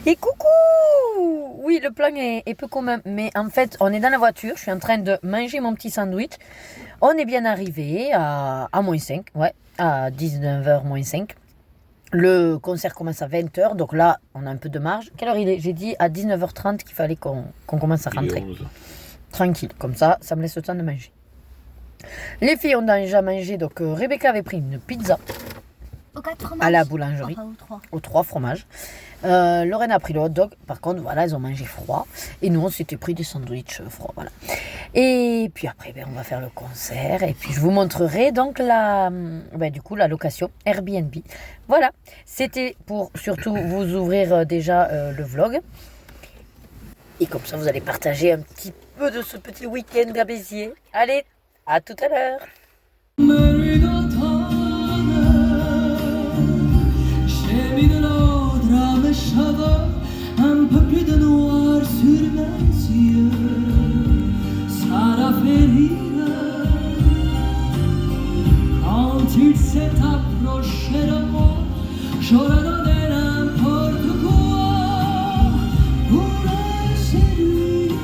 Et coucou! Oui, le plan est peu commun, mais en fait, on est dans la voiture, je suis en train de manger mon petit sandwich. On est bien arrivé à moins 5, ouais, à 19h moins 5. Le concert commence à 20h, donc là, on a un peu de marge. Quelle heure il est? J'ai dit à 19h30 qu'il fallait qu'on commence à Il est rentrer. 11. Tranquille, comme ça me laisse le temps de manger. Les filles ont déjà mangé, donc Rebecca avait pris une pizza Au 4 fromages. à la boulangerie, Enfin, au 3. aux 3 fromages. Lorraine a pris le hot dog, par contre, voilà, elles ont mangé froid. Et nous, on s'était pris des sandwichs froids, voilà. Et puis après, on va faire le concert. Et puis, je vous montrerai donc la location Airbnb. Voilà, c'était pour surtout vous ouvrir déjà le vlog. Et comme ça, vous allez partager un petit peu de ce petit week-end à Béziers. Allez, à tout à l'heure. J'ai mis de l'eau dans mes cheveux, un peu plus de noir sur mes yeux. Ça l'a fait rire quand il s'est approché de moi. J'aurais donné n'importe quoi pour le séduire.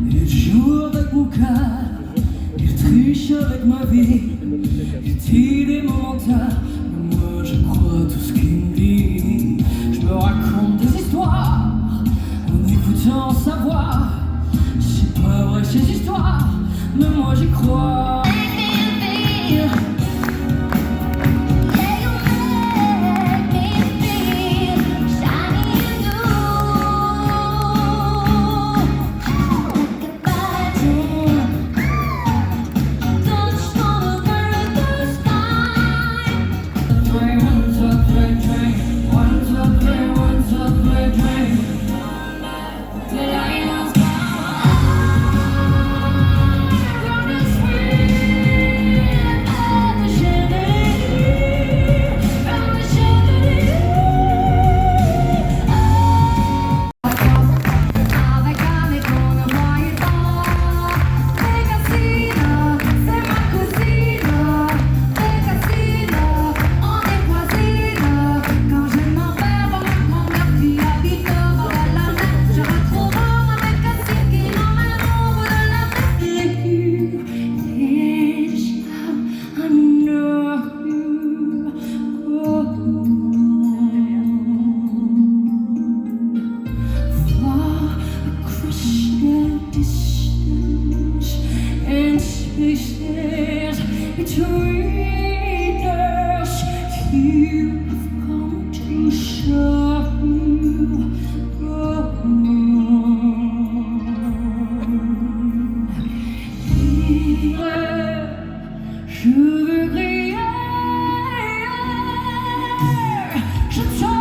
Il joue avec mon cœur, il triche avec ma vie, il dit des momentaires, mais moi je crois tout ce qu'il me dit. Je me raconte des histoires en écoutant sa voix. C'est pas vrai ces histoires, mais moi j'y crois. Je veux crier, je t'aime,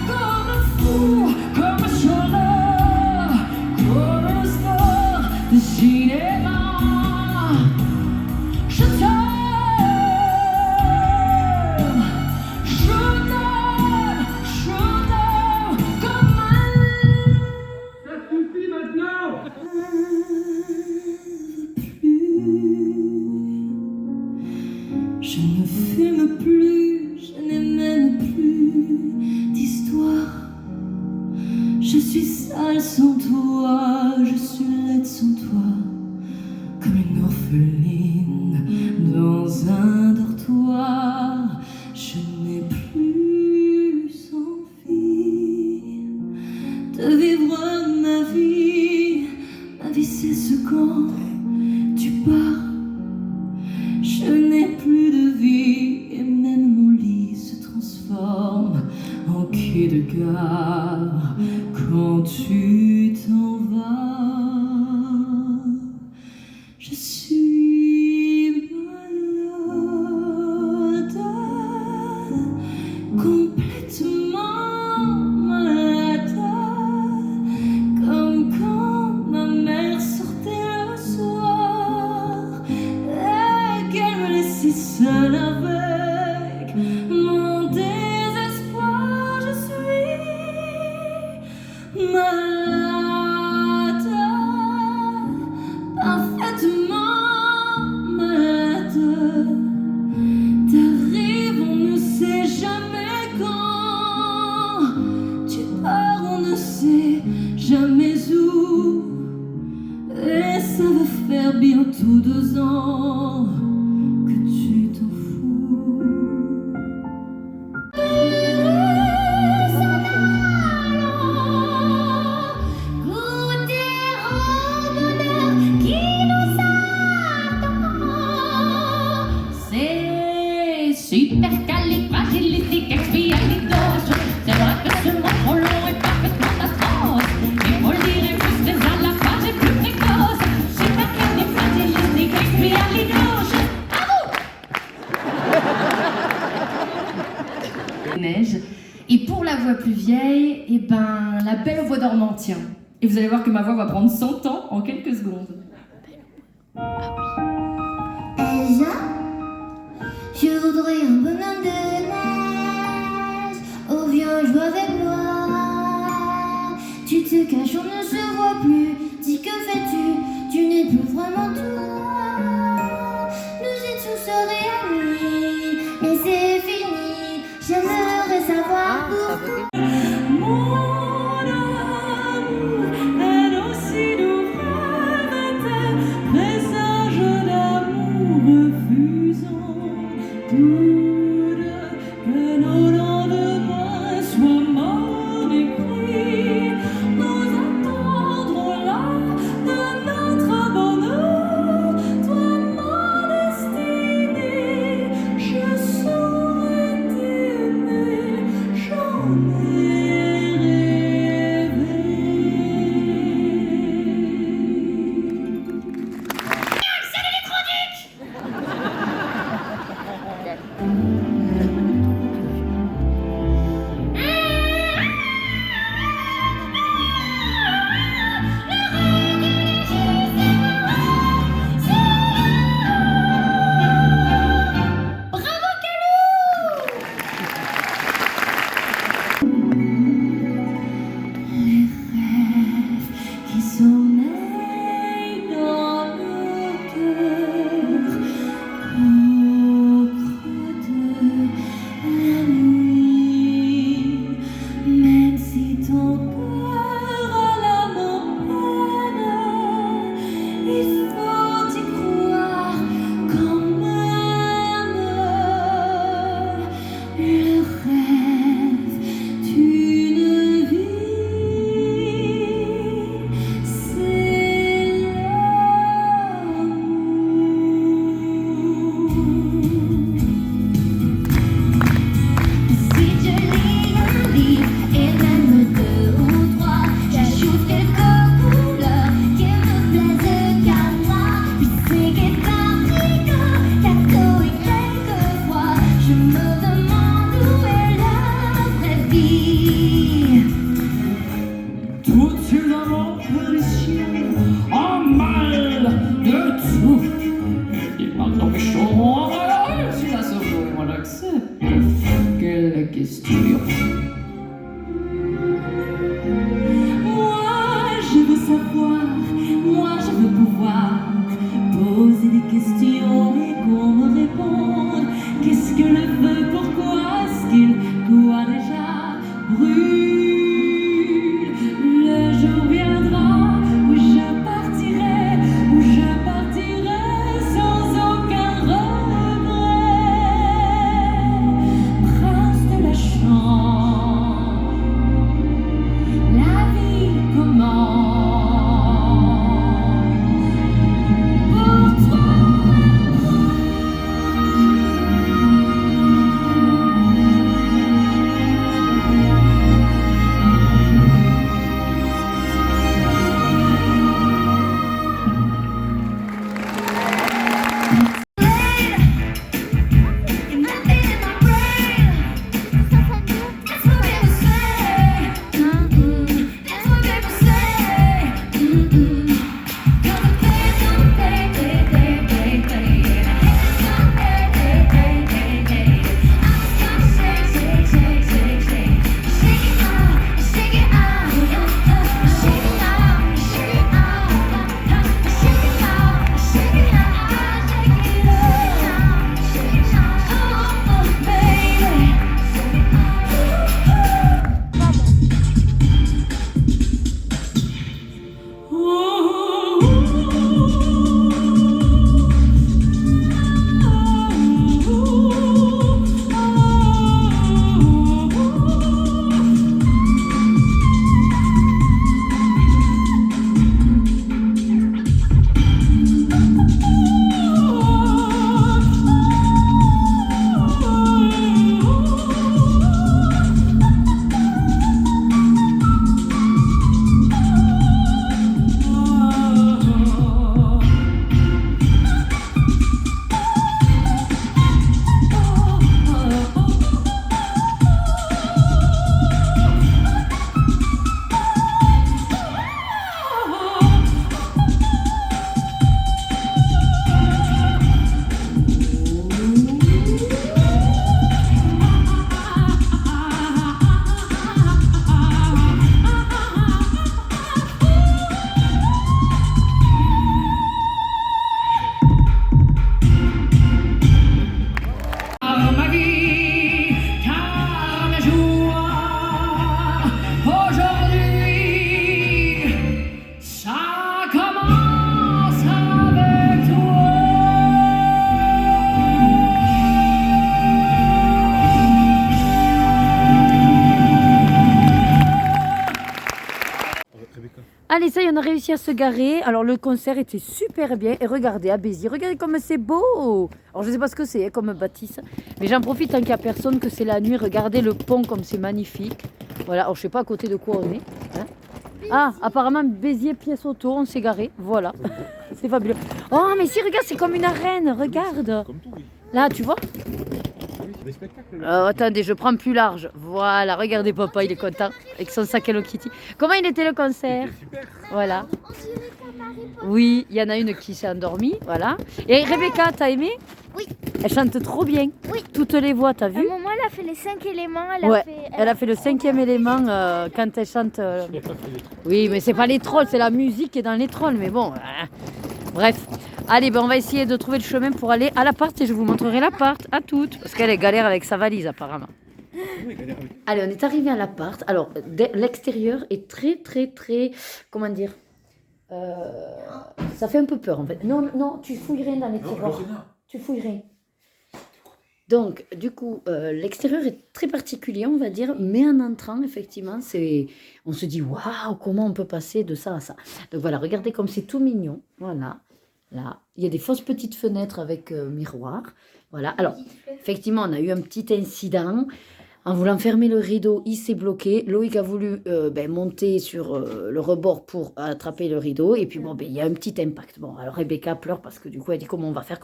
comme un fou, comme un chanteur, comme un star de cinéma. Je t'aime, comme un... Ça suffit maintenant! Je ne fume plus, je n'ai même plus d'histoire. Je suis sale sans toi, je suis laide sans toi, comme une orpheline dans un dortoir. Je n'ai plus envie de vivre ma vie. Ma vie cesse quand tu pars. Je n'ai plus de vie et même mon lit se transforme regard quand tu t'en vas. Je suis malade, complètement malade, comme quand ma mère sortait le soir et qu'elle me laissait seule avec mon désespoir. Je suis malade, parfaitement malade. T'arrives, on ne sait jamais quand. Tu pars, on ne sait jamais où. Et ça va faire bientôt 2 ans que tu t'en fous. Goûter au bonheur qui nous attend. C'est supercalifragilisticexpialidocious. C'est vrai que ce mot trop long est parfaitement atroce. Il faut le dire et plus les à la page est plus précoce. Supercalifragilisticexpialidocious. Neige. Et pour la voix plus vieille, eh ben, la belle au bois dormant, tiens. Et vous allez voir que ma voix va prendre 100 ans en quelques secondes. Elsa, je voudrais un bonhomme de neige. Oh viens jouer avec moi. Tu te caches, on ne se voit plus. Dis que fais-tu? Tu n'es plus vraiment toi. Nous étions sœurs et amis, mais c'est fini. J'aimerais savoir pourquoi. Mon amour, elle aussi nous rêvait, présage d'amour refusant toute Allez, ça y est, on a réussi à se garer. Alors, le concert était super bien. Et regardez, à Béziers, regardez comme c'est beau. Alors, je sais pas ce que c'est, hein, comme bâtisse. Mais j'en profite tant qu'il n'y a personne, que c'est la nuit. Regardez le pont comme c'est magnifique. Voilà, alors je sais pas à côté de quoi on est. Hein. Ah, apparemment, Béziers, pièce auto, on s'est garé. Voilà, c'est fabuleux. Oh, mais si, regarde, c'est comme une arène, regarde. Là, tu vois? Attendez, je prends plus large. Voilà, regardez papa, il est content avec son sac Hello Kitty. Comment il était le concert? Voilà. Oui, il y en a une qui s'est endormie, voilà. Et Rebecca, t'as aimé? Oui. Elle chante trop bien. Oui. Toutes les voix, t'as À vu? un moment, elle a fait les 5 éléments. Elle a fait le 5e élément quand elle chante. Oui, mais c'est pas les trolls, c'est la musique qui est dans les trolls. Mais bon, bref. Allez, ben on va essayer de trouver le chemin pour aller à l'appart et je vous montrerai l'appart à toutes. Parce qu'elle est galère avec sa valise apparemment. Allez, on est arrivé à l'appart. Alors, l'extérieur est très, comment dire, ça fait un peu peur en fait. Non, tu fouilles rien dans les tiroirs. Tu fouilles rien. Donc, du coup, l'extérieur est très particulier, on va dire, mais en entrant, effectivement, on se dit, waouh, comment on peut passer de ça à ça. Donc voilà, regardez comme c'est tout mignon. Voilà, là, il y a des fausses petites fenêtres avec miroir. Voilà, alors, effectivement, on a eu un petit incident. En voulant fermer le rideau, il s'est bloqué. Loïc a voulu monter sur le rebord pour attraper le rideau. Et puis, il y a un petit impact. Bon, alors Rebecca pleure parce que du coup, elle dit comment on va faire.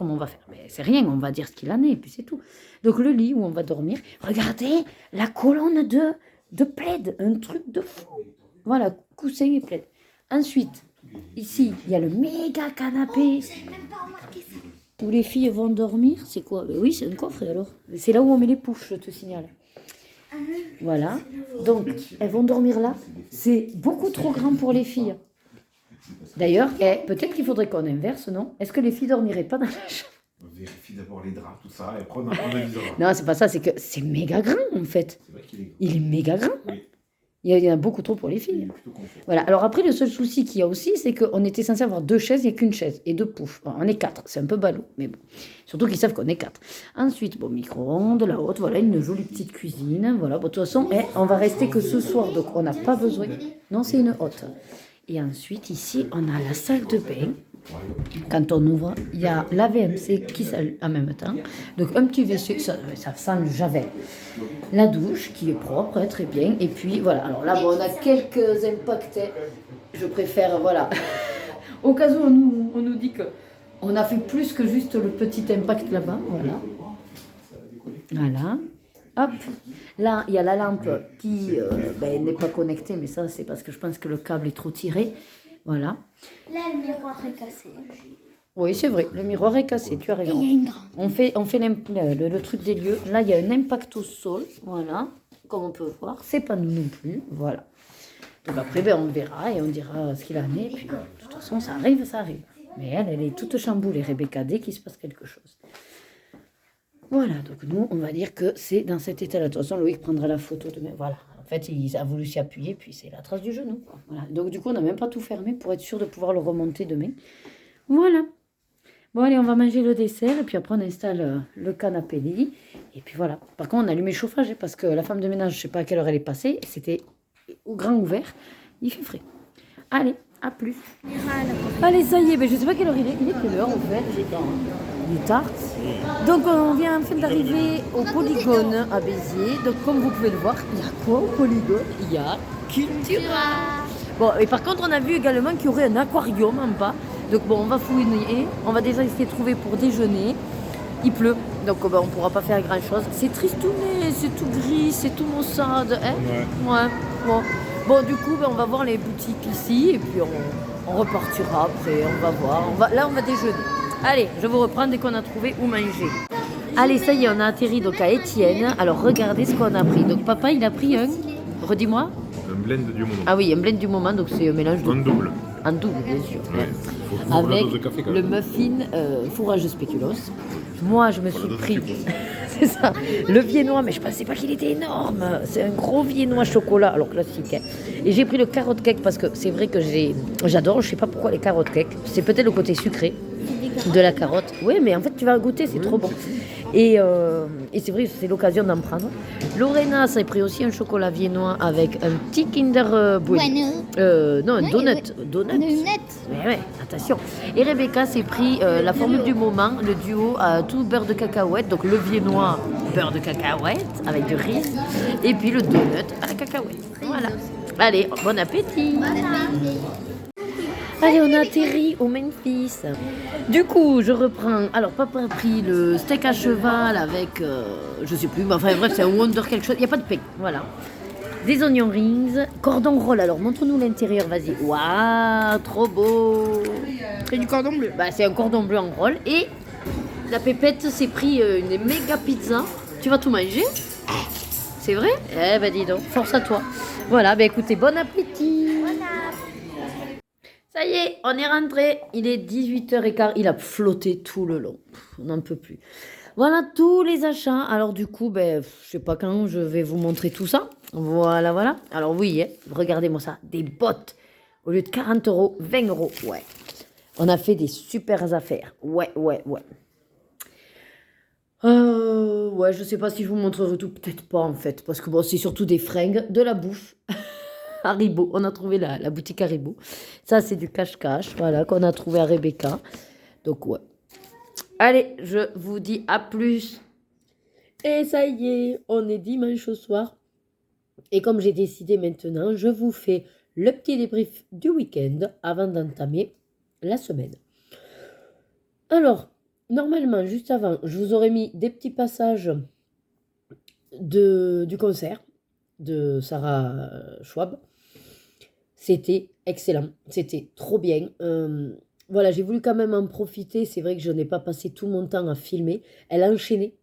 Mais c'est rien, on va dire ce qu'il en est, et puis c'est tout. Donc, le lit où on va dormir. Regardez la colonne de plaid. Un truc de fou. Voilà, coussin et plaid. Ensuite, ici, il y a le méga canapé. Où les filles vont dormir. C'est quoi? Oui, c'est un coffre alors. C'est là où on met les poufs, je te signale. Voilà, donc elles vont dormir là. C'est beaucoup trop grand pour les filles. D'ailleurs, peut-être qu'il faudrait qu'on inverse, non? Est-ce que les filles dormiraient pas dans la chambre? On vérifie d'abord les draps, tout ça, et après on analysera. Non, c'est pas ça, c'est que c'est méga grand en fait. C'est vrai qu'il est grand. Il est méga grand. Oui. Il y en a beaucoup trop pour les filles. Voilà, alors après, le seul souci qu'il y a aussi, c'est qu'on était censé avoir 2 chaises, il n'y a qu'une chaise et 2 poufs. Bon, on est 4, c'est un peu ballot, mais bon. Surtout qu'ils savent qu'on est 4. Ensuite, micro-ondes, la haute, voilà, une jolie petite cuisine. Voilà, de toute façon, on va rester que ce soir, donc on n'a pas besoin. Non, c'est une haute. Et ensuite, ici, on a la salle de bain. Quand on ouvre, il y a la VMC qui s'allume en même temps. Donc un petit WC, ça sent le javel. La douche qui est propre, très bien. Et puis voilà, alors là on a quelques impacts. Je préfère, voilà. Au cas où on nous dit qu'on a fait plus que juste le petit impact là-bas. Voilà. Voilà. Hop. Là, il y a la lampe qui n'est pas connectée, mais ça c'est parce que je pense que le câble est trop tiré. Voilà. Là, le miroir est cassé. Oui, c'est vrai, le miroir est cassé, tu as raison. Il y a une grande. On fait le truc des lieux. Là, il y a un impact au sol, voilà, comme on peut voir. C'est pas nous non plus, voilà. Donc après, on verra et on dira ce qu'il en est. Et puis, de toute façon, ça arrive. Mais elle est toute chamboulée, Rebecca, dès qu'il se passe quelque chose. Voilà, donc nous, on va dire que c'est dans cet état-là. De toute façon, Loïc prendra la photo demain. Voilà. En fait, il a voulu s'y appuyer, puis c'est la trace du genou. Voilà. Donc du coup, on n'a même pas tout fermé pour être sûr de pouvoir le remonter demain. Voilà. Bon, allez, on va manger le dessert, et puis après, on installe le canapé lit. Et puis voilà. Par contre, on a allumé le chauffage, parce que la femme de ménage, je ne sais pas à quelle heure elle est passée. C'était au grand ouvert. Il fait frais. Allez, à plus. Allez, ça y est, je ne sais pas quelle heure il est. Il est quelle heure, en fait? Il est tard. Donc, on vient enfin d'arriver au Polygone à Béziers. Donc, comme vous pouvez le voir, il y a quoi au Polygone? Il y a Cultura. Bon, et par contre, on a vu également qu'il y aurait un aquarium en bas. Donc, on va fouiner. On va déjà essayer de trouver pour déjeuner. Il pleut, donc on ne pourra pas faire grand-chose. C'est tristouné, c'est tout gris, c'est tout maussade. Hein? Ouais. Bon, du coup, on va voir les boutiques ici. Et puis, on repartira après. On va voir. Là, on va déjeuner. Allez, je vous reprends dès qu'on a trouvé où manger. Allez, ça y est, on a atterri donc à Étienne. Alors, regardez ce qu'on a pris. Donc, papa, il a pris un... Redis-moi. Un blend du moment. Ah oui, un blend du moment, donc c'est un mélange de... Un double. En double, bien sûr. Ouais. Faut Avec la dose de café, quand le même. muffin fourrage de spéculoos. Moi, je me suis pris... C'est ça, le viennois, mais je pensais pas qu'il était énorme. C'est un gros viennois chocolat, alors classique. Hein. Et j'ai pris le carotte cake parce que c'est vrai que j'adore, je sais pas pourquoi les carottes cake. C'est peut-être le côté sucré de la carotte. Oui, mais en fait, tu vas goûter, c'est trop bon. Et c'est vrai, c'est l'occasion d'en prendre. Lorena s'est pris aussi un chocolat viennois avec un petit Kinder Bueno. Non, un donut. Ouais, attention. Et Rebecca s'est pris la formule du moment, le duo à tout beurre de cacahuète, donc le viennois beurre de cacahuète avec du riz, et puis le donut à la cacahuète. Voilà. Allez, bon appétit. Allez, on a atterri au Memphis. Du coup, je reprends. Alors, papa a pris le steak à cheval avec, je sais plus, mais enfin bref, c'est un Wonder quelque chose. Il n'y a pas de pain, voilà. Des onion rings, cordon roll. Alors, montre-nous l'intérieur, vas-y. Waouh, trop beau. C'est du cordon bleu. Bah, c'est un cordon bleu en roll. Et la pépette s'est pris une méga pizza. Tu vas tout manger? C'est vrai? Eh ben dis donc, force à toi. Voilà, ben écoutez, bon appétit. Ça y est, on est rentré. Il est 18h15. Il a flotté tout le long. On n'en peut plus. Voilà tous les achats. Alors du coup, ben, je sais pas quand je vais vous montrer tout ça. Voilà, voilà. Alors oui, hein, regardez-moi ça. Des bottes. Au lieu de 40 €, 20 €. Ouais. On a fait des super affaires. Ouais. Ouais, je sais pas si je vous montrerai tout. Peut-être pas en fait. Parce que bon, c'est surtout des fringues, de la bouffe. Haribo, on a trouvé la boutique Haribo. Ça, c'est du cache-cache, voilà, qu'on a trouvé à Rebecca. Donc, ouais. Allez, je vous dis à plus. Et ça y est, on est dimanche au soir. Et comme j'ai décidé maintenant, je vous fais le petit débrief du week-end avant d'entamer la semaine. Alors, normalement, juste avant, je vous aurais mis des petits passages du concert de Sarah Schwab. C'était excellent, c'était trop bien. Voilà, j'ai voulu quand même en profiter. C'est vrai que je n'ai pas passé tout mon temps à filmer. Elle enchaînait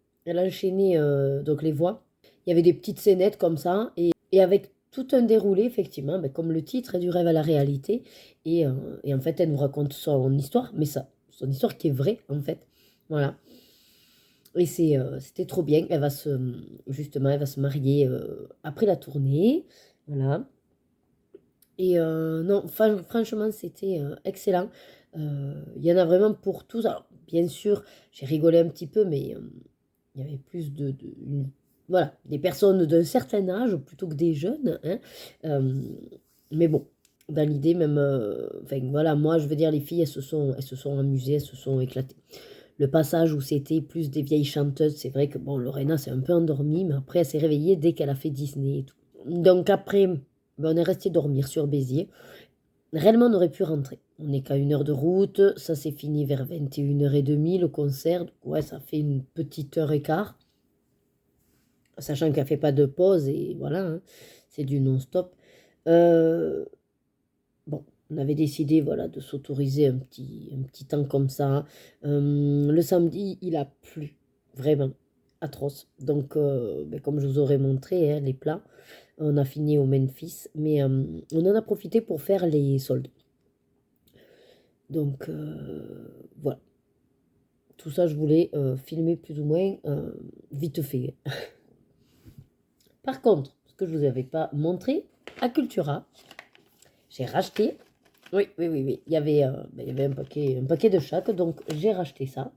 donc les voix. Il y avait des petites scénettes comme ça et avec tout un déroulé, effectivement, ben, comme le titre est du rêve à la réalité. Et en fait, elle nous raconte son histoire, mais ça, son histoire qui est vraie, en fait. Voilà. Et c'était trop bien. Elle va se marier après la tournée. Voilà. Et non, franchement, c'était excellent. Il y en a vraiment pour tous. Alors, bien sûr, j'ai rigolé un petit peu, mais il y avait plus voilà, des personnes d'un certain âge plutôt que des jeunes. Hein. Mais bon, dans l'idée, même, enfin, voilà, moi, je veux dire, les filles, elles se sont amusées, elles se sont éclatées. Le passage où c'était plus des vieilles chanteuses, c'est vrai que bon, Lorena s'est un peu endormie, mais après elle s'est réveillée dès qu'elle a fait Disney et tout. Donc après, ben, on est resté dormir sur Béziers. Réellement, on aurait pu rentrer. On n'est qu'à 1 heure de route, ça s'est fini vers 21h30 le concert. Donc, ouais, ça fait une petite heure et quart. Sachant qu'elle ne fait pas de pause et voilà, hein, c'est du non-stop. Bon. On avait décidé voilà, de s'autoriser un petit temps comme ça. Le samedi, il a plu, vraiment, atroce. Donc, ben, comme je vous aurais montré, hein, les plats, on a fini au Memphis, mais on en a profité pour faire les soldes. Donc, voilà. Tout ça, je voulais filmer plus ou moins vite fait. Par contre, ce que je ne vous avais pas montré, à Cultura, j'ai racheté. Oui. Il y avait un paquet de chaque, donc j'ai racheté ça.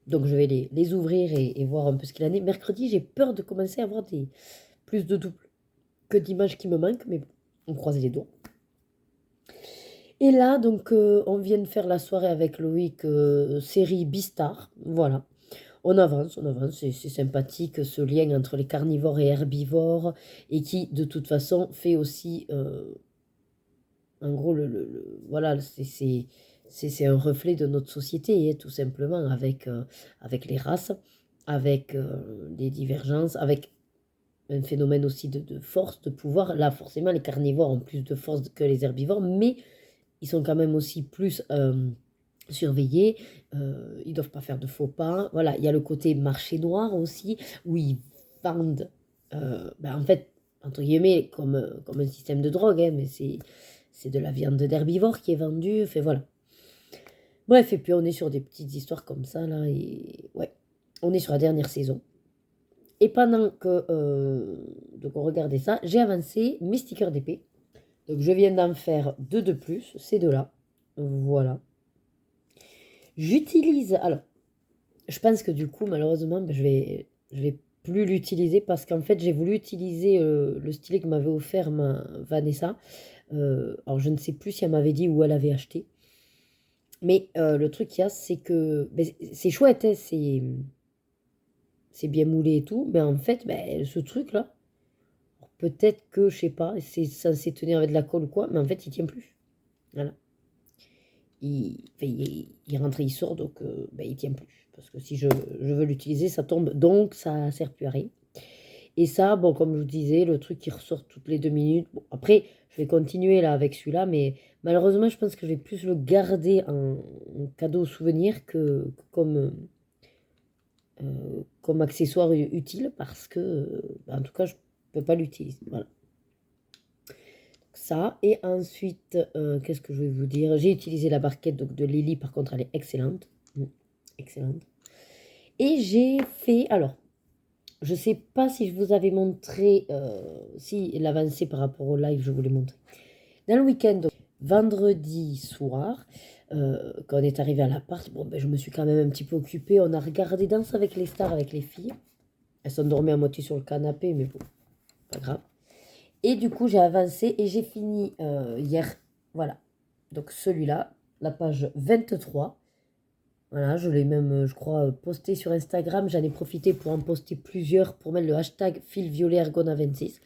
Donc je vais les ouvrir et voir un peu ce qu'il en est. Mercredi, j'ai peur de commencer à avoir plus de doubles que d'images qui me manquent, mais bon, on croise les doigts. Et là, donc, on vient de faire la soirée avec Loïc, série Beastar, voilà. On avance, c'est sympathique ce lien entre les carnivores et herbivores, et qui, de toute façon, fait aussi... En gros, voilà, c'est un reflet de notre société, hein, tout simplement, avec les races, avec les divergences, avec un phénomène aussi de force, de pouvoir. Là, forcément, les carnivores ont plus de force que les herbivores, mais ils sont quand même aussi plus surveillés, ils ne doivent pas faire de faux pas. Voilà, il y a le côté marché noir aussi, où ils vendent, en fait, entre guillemets, comme un système de drogue, hein, mais c'est de la viande d'herbivore qui est vendue, fait voilà. Bref, et puis on est sur des petites histoires comme ça, là, et ouais, on est sur la dernière saison. Et pendant que donc on regardait ça, j'ai avancé mes stickers d'épée. Donc je viens d'en faire 2 de plus, ces 2-là. Voilà. J'utilise, alors, je pense que du coup, malheureusement, je vais plus l'utiliser parce qu'en fait, j'ai voulu utiliser le stylet que m'avait offert Vanessa. Alors, je ne sais plus si elle m'avait dit où elle avait acheté. Mais le truc qu'il y a, c'est que ben, c'est chouette, hein, c'est bien moulé et tout. Mais en fait, ben, ce truc-là, peut-être que, je sais pas, c'est censé tenir avec de la colle ou quoi, mais en fait, il tient plus. Voilà. Il rentre et il sort, donc ben, il tient plus. Parce que si je veux l'utiliser, ça tombe, donc ça sert plus à rien. Et ça, bon, comme je vous disais, le truc qui ressort toutes les 2 minutes. Bon, après, je vais continuer là avec celui-là, mais malheureusement, je pense que je vais plus le garder en cadeau souvenir que comme accessoire utile parce que, en tout cas, je ne peux pas l'utiliser. Voilà. Ça, et ensuite, qu'est-ce que je vais vous dire? J'ai utilisé la barquette donc, de Lily, par contre, elle est excellente. Excellente. Et j'ai fait, alors, je ne sais pas si je vous avais montré, si l'avancée par rapport au live, je vous l'ai montré. Dans le week-end, donc, vendredi soir, quand on est arrivé à l'appart, bon, ben, je me suis quand même un petit peu occupée. On a regardé Danse avec les stars avec les filles. Elles s'endormaient à moitié sur le canapé, mais bon, pas grave. Et du coup, j'ai avancé et j'ai fini hier. Voilà. Donc celui-là, la page 23. Voilà, je l'ai même, je crois, posté sur Instagram. J'en ai profité pour en poster plusieurs pour mettre le hashtag filviolet-ergona26.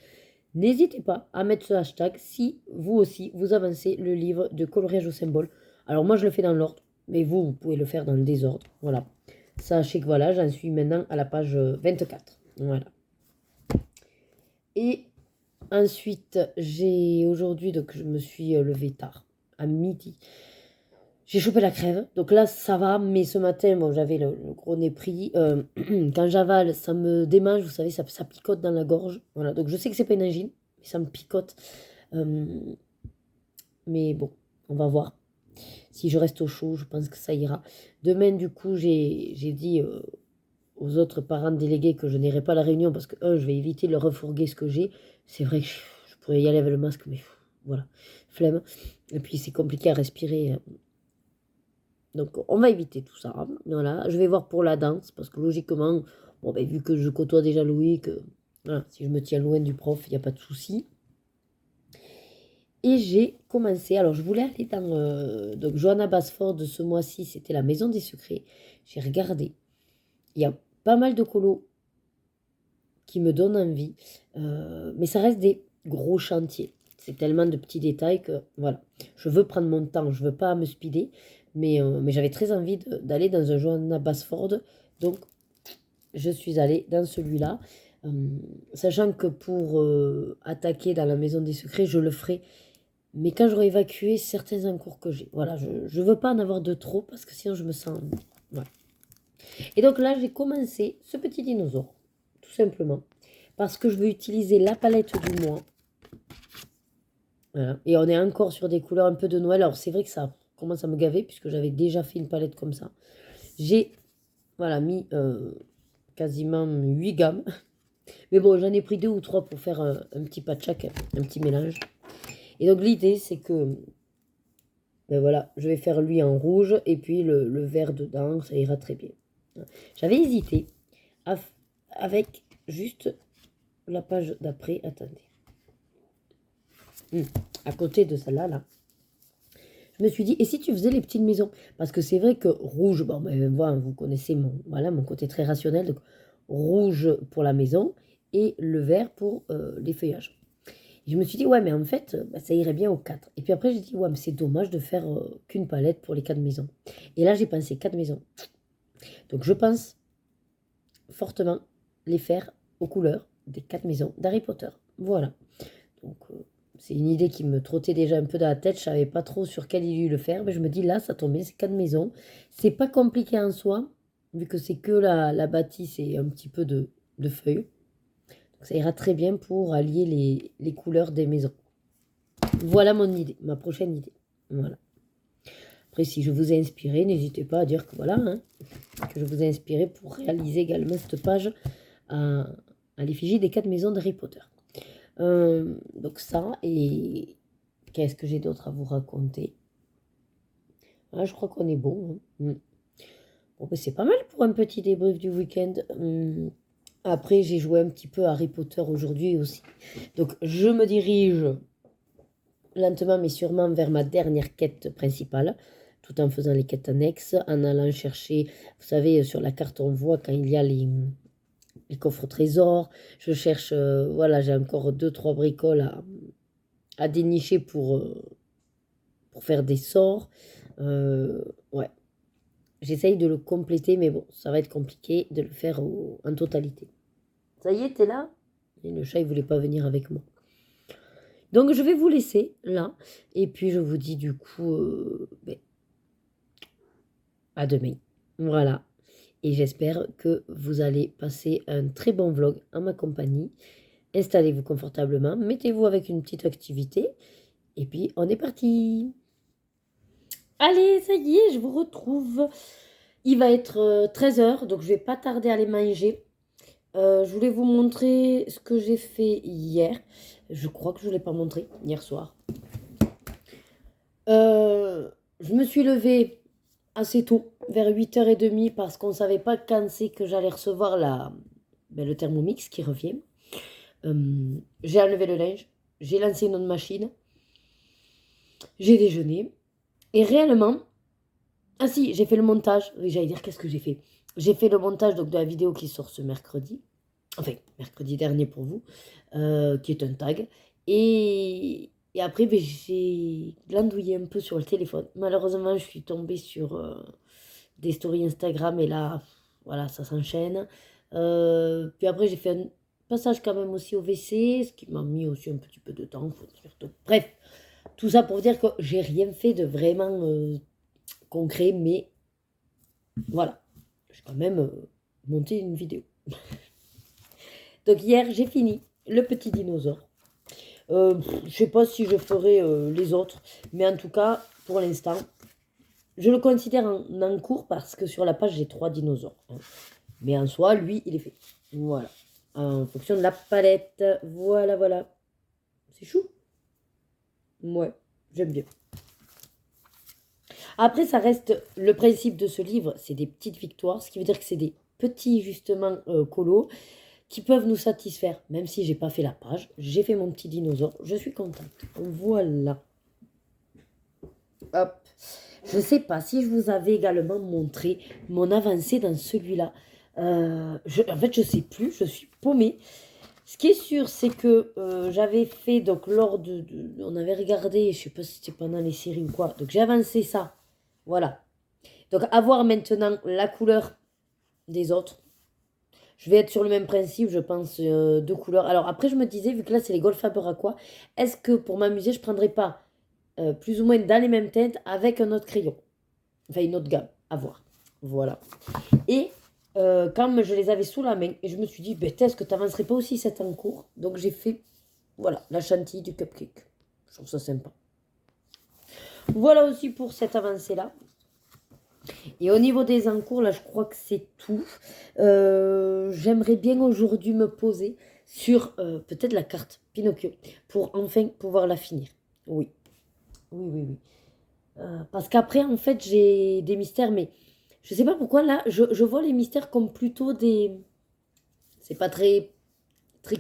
N'hésitez pas à mettre ce hashtag si vous aussi vous avancez le livre de coloriage au symbole. Alors moi, je le fais dans l'ordre, mais vous pouvez le faire dans le désordre. Voilà. Sachez que voilà, j'en suis maintenant à la page 24. Voilà. Et ensuite, j'ai aujourd'hui, donc je me suis levée tard, à midi. J'ai chopé la crève, donc là ça va, mais ce matin, bon, j'avais le gros nez pris. Quand j'avale, ça me démange, vous savez, ça picote dans la gorge. Voilà, donc je sais que c'est pas une angine, mais ça me picote. Mais bon, on va voir. Si je reste au chaud, je pense que ça ira. Demain, du coup, j'ai dit aux autres parents délégués que je n'irai pas à la réunion parce que, je vais éviter de leur refourguer ce que j'ai. C'est vrai que je pourrais y aller avec le masque, mais voilà, flemme. Et puis, c'est compliqué à respirer. Donc, on va éviter tout ça. Voilà, je vais voir pour la danse parce que logiquement, bon, ben, vu que je côtoie déjà Louis, que voilà, si je me tiens loin du prof, il n'y a pas de souci. Et j'ai commencé, alors je voulais aller dans donc Johanna Basford de ce mois-ci, c'était la Maison des Secrets. J'ai regardé, il y a pas mal de colos qui me donnent envie, mais ça reste des gros chantiers. C'est tellement de petits détails que voilà, je veux prendre mon temps, je veux pas me speeder, mais j'avais très envie d'aller dans un Johanna Basford, donc je suis allée dans celui-là, sachant que pour attaquer dans la Maison des Secrets, je le ferai. Mais quand j'aurai évacué certains encours que j'ai. Voilà, je ne veux pas en avoir de trop parce que sinon je me sens... Voilà. Et donc là, j'ai commencé ce petit dinosaure, tout simplement. Parce que je veux utiliser la palette du mois. Voilà. Et on est encore sur des couleurs un peu de Noël. Alors c'est vrai que ça commence à me gaver puisque j'avais déjà fait une palette comme ça. J'ai voilà, mis quasiment 8 gammes. Mais bon, j'en ai pris 2 ou 3 pour faire un petit patchak, un petit mélange. Et donc l'idée c'est que ben voilà, je vais faire lui en rouge et puis le vert dedans, ça ira très bien. J'avais hésité avec juste la page d'après, attendez. À côté de celle-là, là, je me suis dit, et si tu faisais les petites maisons? Parce que c'est vrai que rouge, bon ben voilà, vous connaissez mon côté très rationnel, donc rouge pour la maison et le vert pour les feuillages. Et je me suis dit, ouais, mais en fait, ça irait bien aux 4. Et puis après, j'ai dit, ouais, mais c'est dommage de faire qu'une palette pour les 4 maisons. Et là, j'ai pensé 4 maisons. Donc, je pense fortement les faire aux couleurs des 4 maisons d'Harry Potter. Voilà. Donc, c'est une idée qui me trottait déjà un peu dans la tête. Je ne savais pas trop sur quelle idée le faire. Mais je me dis, là, ça tombe bien, c'est 4 maisons. C'est pas compliqué en soi, vu que c'est que la bâtisse et un petit peu de feuilles. Ça ira très bien pour allier les couleurs des maisons. Voilà mon idée, ma prochaine idée. Voilà. Après, si je vous ai inspiré, n'hésitez pas à dire que voilà, que je vous ai inspiré pour réaliser également cette page à l'effigie des 4 maisons d'Harry Potter. Donc ça, et qu'est-ce que j'ai d'autre à vous raconter? Ah, je crois qu'on est bon. Bon, ben, c'est pas mal pour un petit débrief du week-end. Après, j'ai joué un petit peu à Harry Potter aujourd'hui aussi. Donc, je me dirige lentement mais sûrement vers ma dernière quête principale, tout en faisant les quêtes annexes, en allant chercher, vous savez, sur la carte, on voit quand il y a les coffres trésors. Je cherche, voilà, j'ai encore 2-3 bricoles à dénicher pour faire des sorts. Ouais. J'essaye de le compléter, mais bon, ça va être compliqué de le faire en totalité. Ça y est, t'es là? Et le chat, il voulait pas venir avec moi. Donc, je vais vous laisser là. Et puis, je vous dis du coup, à demain. Voilà. Et j'espère que vous allez passer un très bon vlog en ma compagnie. Installez-vous confortablement, mettez-vous avec une petite activité. Et puis, on est parti. Allez, ça y est, je vous retrouve. Il va être 13h, donc je vais pas tarder à aller manger. Je voulais vous montrer ce que j'ai fait hier. Je crois que je ne l'ai pas montré hier soir. Je me suis levée assez tôt, vers 8h30, parce qu'on ne savait pas quand c'est que j'allais recevoir le Thermomix qui revient. J'ai enlevé le linge, j'ai lancé une autre machine, j'ai déjeuné. Et réellement, ah si, j'ai fait le montage. Oui, j'allais dire qu'est-ce que j'ai fait. J'ai fait le montage donc, de la vidéo qui sort ce mercredi. Enfin, mercredi dernier pour vous, qui est un tag. Et après, j'ai glandouillé un peu sur le téléphone. Malheureusement, je suis tombée sur des stories Instagram et là, voilà, ça s'enchaîne. Puis après, j'ai fait un passage quand même aussi au WC, ce qui m'a mis aussi un petit peu de temps, faut dire. Donc, bref, tout ça pour dire que j'ai rien fait de vraiment concret, mais voilà, j'ai quand même monté une vidéo. Donc hier, j'ai fini le petit dinosaure. Je sais pas si je ferai les autres, mais en tout cas, pour l'instant, je le considère en cours parce que sur la page, j'ai 3 dinosaures. Hein. Mais en soi, lui, il est fait. Voilà. En fonction de la palette. Voilà, voilà. C'est chou. Ouais, j'aime bien. Après, ça reste le principe de ce livre, c'est des petites victoires, ce qui veut dire que c'est des petits, justement, colos qui peuvent nous satisfaire, même si j'ai pas fait la page. J'ai fait mon petit dinosaure, je suis contente. Voilà. Hop. Je sais pas si je vous avais également montré mon avancée dans celui-là. En fait, je sais plus, je suis paumée. Ce qui est sûr, c'est que j'avais fait, donc lors on avait regardé, je sais pas si c'était pendant les séries ou quoi, donc j'ai avancé ça. Voilà. Donc, avoir maintenant la couleur des autres. Je vais être sur le même principe, je pense, 2 couleurs. Alors, après, je me disais, vu que là, c'est les Gold Faber Aqua, est-ce que pour m'amuser, je ne prendrais pas plus ou moins dans les mêmes teintes avec un autre crayon? Enfin, une autre gamme, à voir. Voilà. Et quand je les avais sous la main, et je me suis dit, est-ce que tu n'avancerais pas aussi cette en cours? Donc, j'ai fait, voilà, la chantilly du cupcake. Je trouve ça sympa. Voilà aussi pour cette avancée-là. Et au niveau des encours, là, je crois que c'est tout. J'aimerais bien aujourd'hui me poser sur peut-être la carte Pinocchio pour enfin pouvoir la finir. Oui. Oui. Parce qu'après, en fait, j'ai des mystères, mais je sais pas pourquoi, là, je vois les mystères comme plutôt des... C'est pas très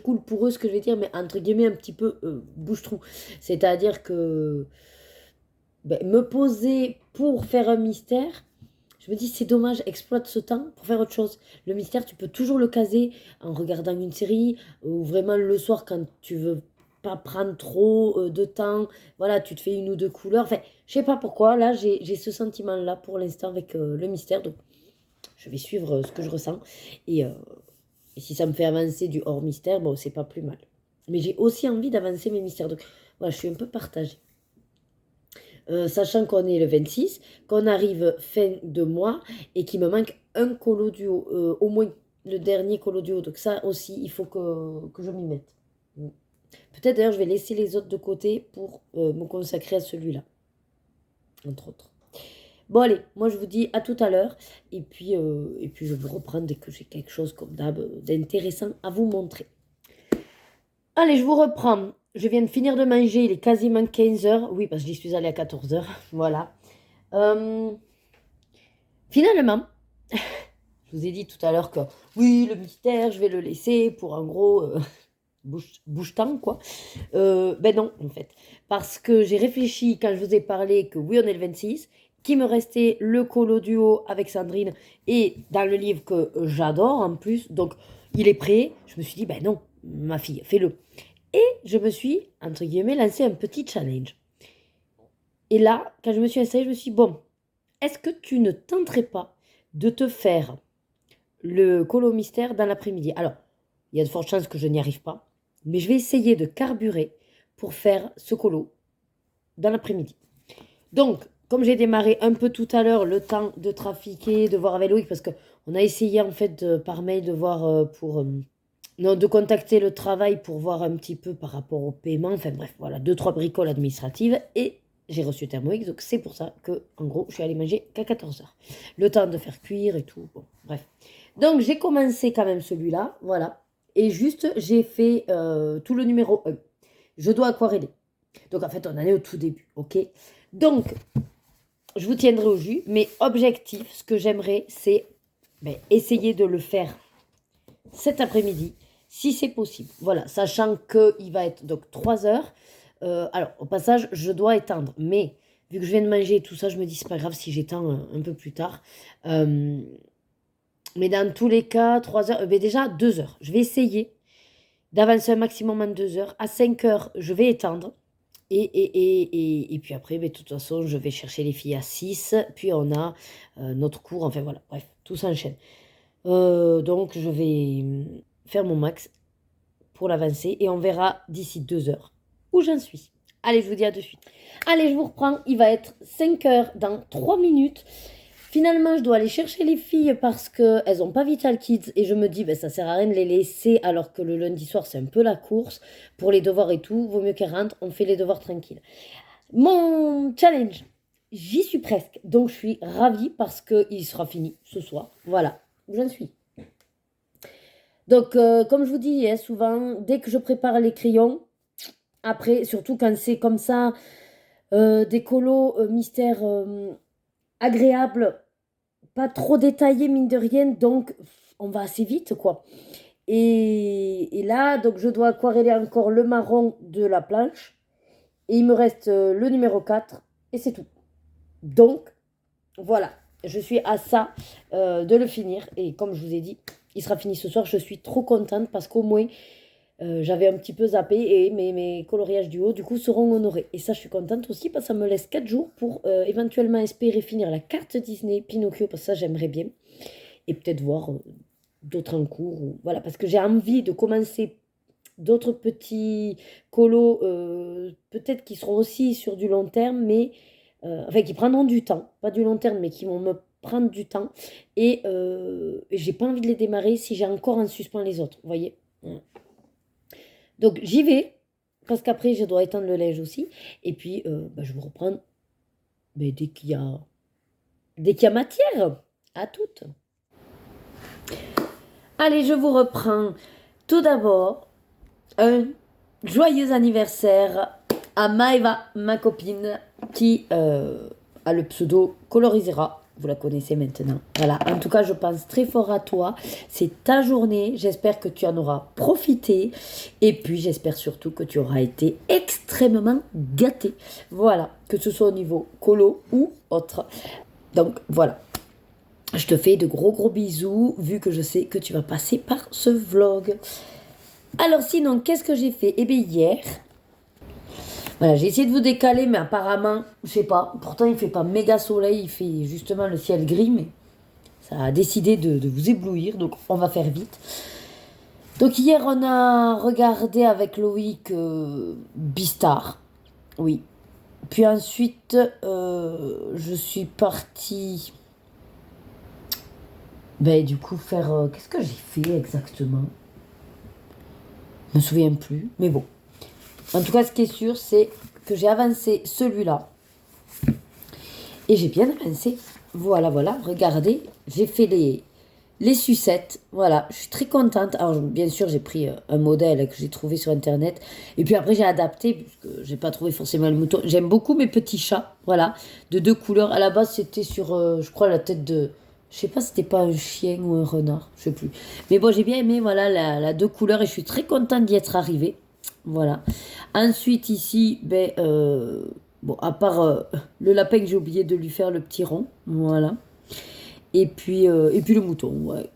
cool pour eux, ce que je vais dire, mais entre guillemets, un petit peu bouche-trou. C'est-à-dire que... me poser pour faire un mystère, je me dis c'est dommage, exploite ce temps pour faire autre chose. Le mystère, tu peux toujours le caser en regardant une série ou vraiment le soir quand tu veux pas prendre trop de temps. Voilà, tu te fais 1 ou 2 couleurs. Enfin, je sais pas pourquoi, là j'ai ce sentiment-là pour l'instant avec le mystère. Donc, je vais suivre ce que je ressens. Et si ça me fait avancer du hors mystère, bon, c'est pas plus mal. Mais j'ai aussi envie d'avancer mes mystères. Donc, voilà, je suis un peu partagée. Sachant qu'on est le 26, qu'on arrive fin de mois et qu'il me manque un colo duo, au moins le dernier colo duo. Donc ça aussi, il faut que je m'y mette. Peut-être d'ailleurs, je vais laisser les autres de côté pour me consacrer à celui-là, entre autres. Bon allez, moi je vous dis à tout à l'heure et puis je vous reprends dès que j'ai quelque chose comme d'hab d'intéressant à vous montrer. Allez, je vous reprends. Je viens de finir de manger, il est quasiment 15h. Oui, parce que j'y suis allée à 14h. Voilà. Finalement, Je vous ai dit tout à l'heure que oui, le mystère, je vais le laisser pour un gros bouche-temps, quoi. Ben non, en fait. Parce que j'ai réfléchi quand je vous ai parlé que oui, on est le 26, qu'il me restait le colo duo avec Sandrine et dans le livre que j'adore en plus. Donc, il est prêt. Je me suis dit, ben non, ma fille, fais-le. Et je me suis, entre guillemets, lancé un petit challenge. Et là, quand je me suis installée, je me suis dit, bon, est-ce que tu ne tenterais pas de te faire le colo mystère dans l'après-midi? Alors, il y a de fortes chances que je n'y arrive pas, mais je vais essayer de carburer pour faire ce colo dans l'après-midi. Donc, comme j'ai démarré un peu tout à l'heure, le temps de trafiquer, de voir avec Loïc, parce qu'on a essayé en fait par mail de voir de contacter le travail pour voir un petit peu par rapport au paiement. Enfin bref, voilà, 2-3 bricoles administratives et j'ai reçu Thermomix, donc c'est pour ça que, en gros, je suis allée manger qu'à 14h. Le temps de faire cuire et tout, bon, bref. Donc, j'ai commencé quand même celui-là, voilà. Et juste, j'ai fait tout le numéro 1. Je dois aquareller. Donc, en fait, on en est au tout début, ok? Donc, je vous tiendrai au jus, mais objectif, ce que j'aimerais, c'est essayer de le faire cet après-midi, si c'est possible. Voilà, sachant qu'il va être donc 3 heures. Alors, au passage, je dois éteindre, mais vu que je viens de manger et tout ça, je me dis, c'est pas grave si j'éteins un peu plus tard. Mais dans tous les cas, 3 heures, déjà 2 heures. Je vais essayer d'avancer un maximum en 2 heures. À 5 heures, je vais éteindre. Et puis après, de toute façon, je vais chercher les filles à 6. Puis on a notre cours. Enfin voilà, bref, tout s'enchaîne. Donc, je vais faire mon max pour l'avancer. Et on verra d'ici 2 heures où j'en suis. Allez, je vous dis à de suite. Allez, je vous reprends. Il va être 5 heures dans 3 minutes. Finalement, je dois aller chercher les filles parce qu'elles n'ont pas Vital Kids. Et je me dis, ça sert à rien de les laisser alors que le lundi soir, c'est un peu la course. Pour les devoirs et tout, vaut mieux qu'elles rentrent. On fait les devoirs tranquilles. Mon challenge, j'y suis presque. Donc, je suis ravie parce qu'il sera fini ce soir. Voilà, où j'en suis. Donc, comme je vous dis souvent, dès que je prépare les crayons, après, surtout quand c'est comme ça, des colos mystères agréables, pas trop détaillés mine de rien, donc on va assez vite quoi. Et là, donc je dois aquareller encore le marron de la planche, et il me reste le numéro 4, et c'est tout. Donc, voilà, je suis à ça de le finir, et comme je vous ai dit, il sera fini ce soir, je suis trop contente parce qu'au moins, j'avais un petit peu zappé et mes coloriages du haut du coup seront honorés. Et ça je suis contente aussi parce que ça me laisse 4 jours pour éventuellement espérer finir la carte Disney Pinocchio parce que ça j'aimerais bien. Et peut-être voir d'autres en cours. Voilà, parce que j'ai envie de commencer d'autres petits colos peut-être qui seront aussi sur du long terme mais enfin qui prendront du temps. Pas du long terme mais qui vont me prendre du temps. Et j'ai pas envie de les démarrer si j'ai encore en suspens les autres. Vous voyez. Donc j'y vais, parce qu'après je dois étendre le linge aussi. Et puis je vous reprends dès qu'il y a matière. À toutes. Allez, je vous reprends. Tout d'abord, un joyeux anniversaire à Maëva, ma copine, qui a le pseudo Colorisera. Vous la connaissez maintenant. Voilà, en tout cas, je pense très fort à toi. C'est ta journée. J'espère que tu en auras profité. Et puis, j'espère surtout que tu auras été extrêmement gâté. Voilà, que ce soit au niveau colo ou autre. Donc, voilà. Je te fais de gros bisous, vu que je sais que tu vas passer par ce vlog. Alors, sinon, qu'est-ce que j'ai fait? Eh bien, hier... Voilà, j'ai essayé de vous décaler, mais apparemment, je sais pas, pourtant il fait pas méga soleil, il fait justement le ciel gris, mais ça a décidé de vous éblouir, donc on va faire vite. Donc hier, on a regardé avec Loïc Beastar, oui. Puis ensuite, je suis partie, du coup, faire... qu'est-ce que j'ai fait exactement? Je me souviens plus, mais bon. En tout cas, ce qui est sûr, c'est que j'ai avancé celui-là. Et j'ai bien avancé. Voilà, regardez. J'ai fait les sucettes. Voilà, je suis très contente. Alors, bien sûr, j'ai pris un modèle que j'ai trouvé sur Internet. Et puis après, j'ai adapté, puisque j'ai pas trouvé forcément le mouton. J'aime beaucoup mes petits chats, voilà, de 2 couleurs. À la base, c'était sur, je crois, la tête de Je sais pas si c'était pas un chien ou un renard, je sais plus. Mais bon, j'ai bien aimé voilà, la 2 couleurs et je suis très contente d'y être arrivée. Voilà. Ensuite, ici, bon, à part le lapin que j'ai oublié de lui faire le petit rond. Voilà. Et puis le mouton, ouais.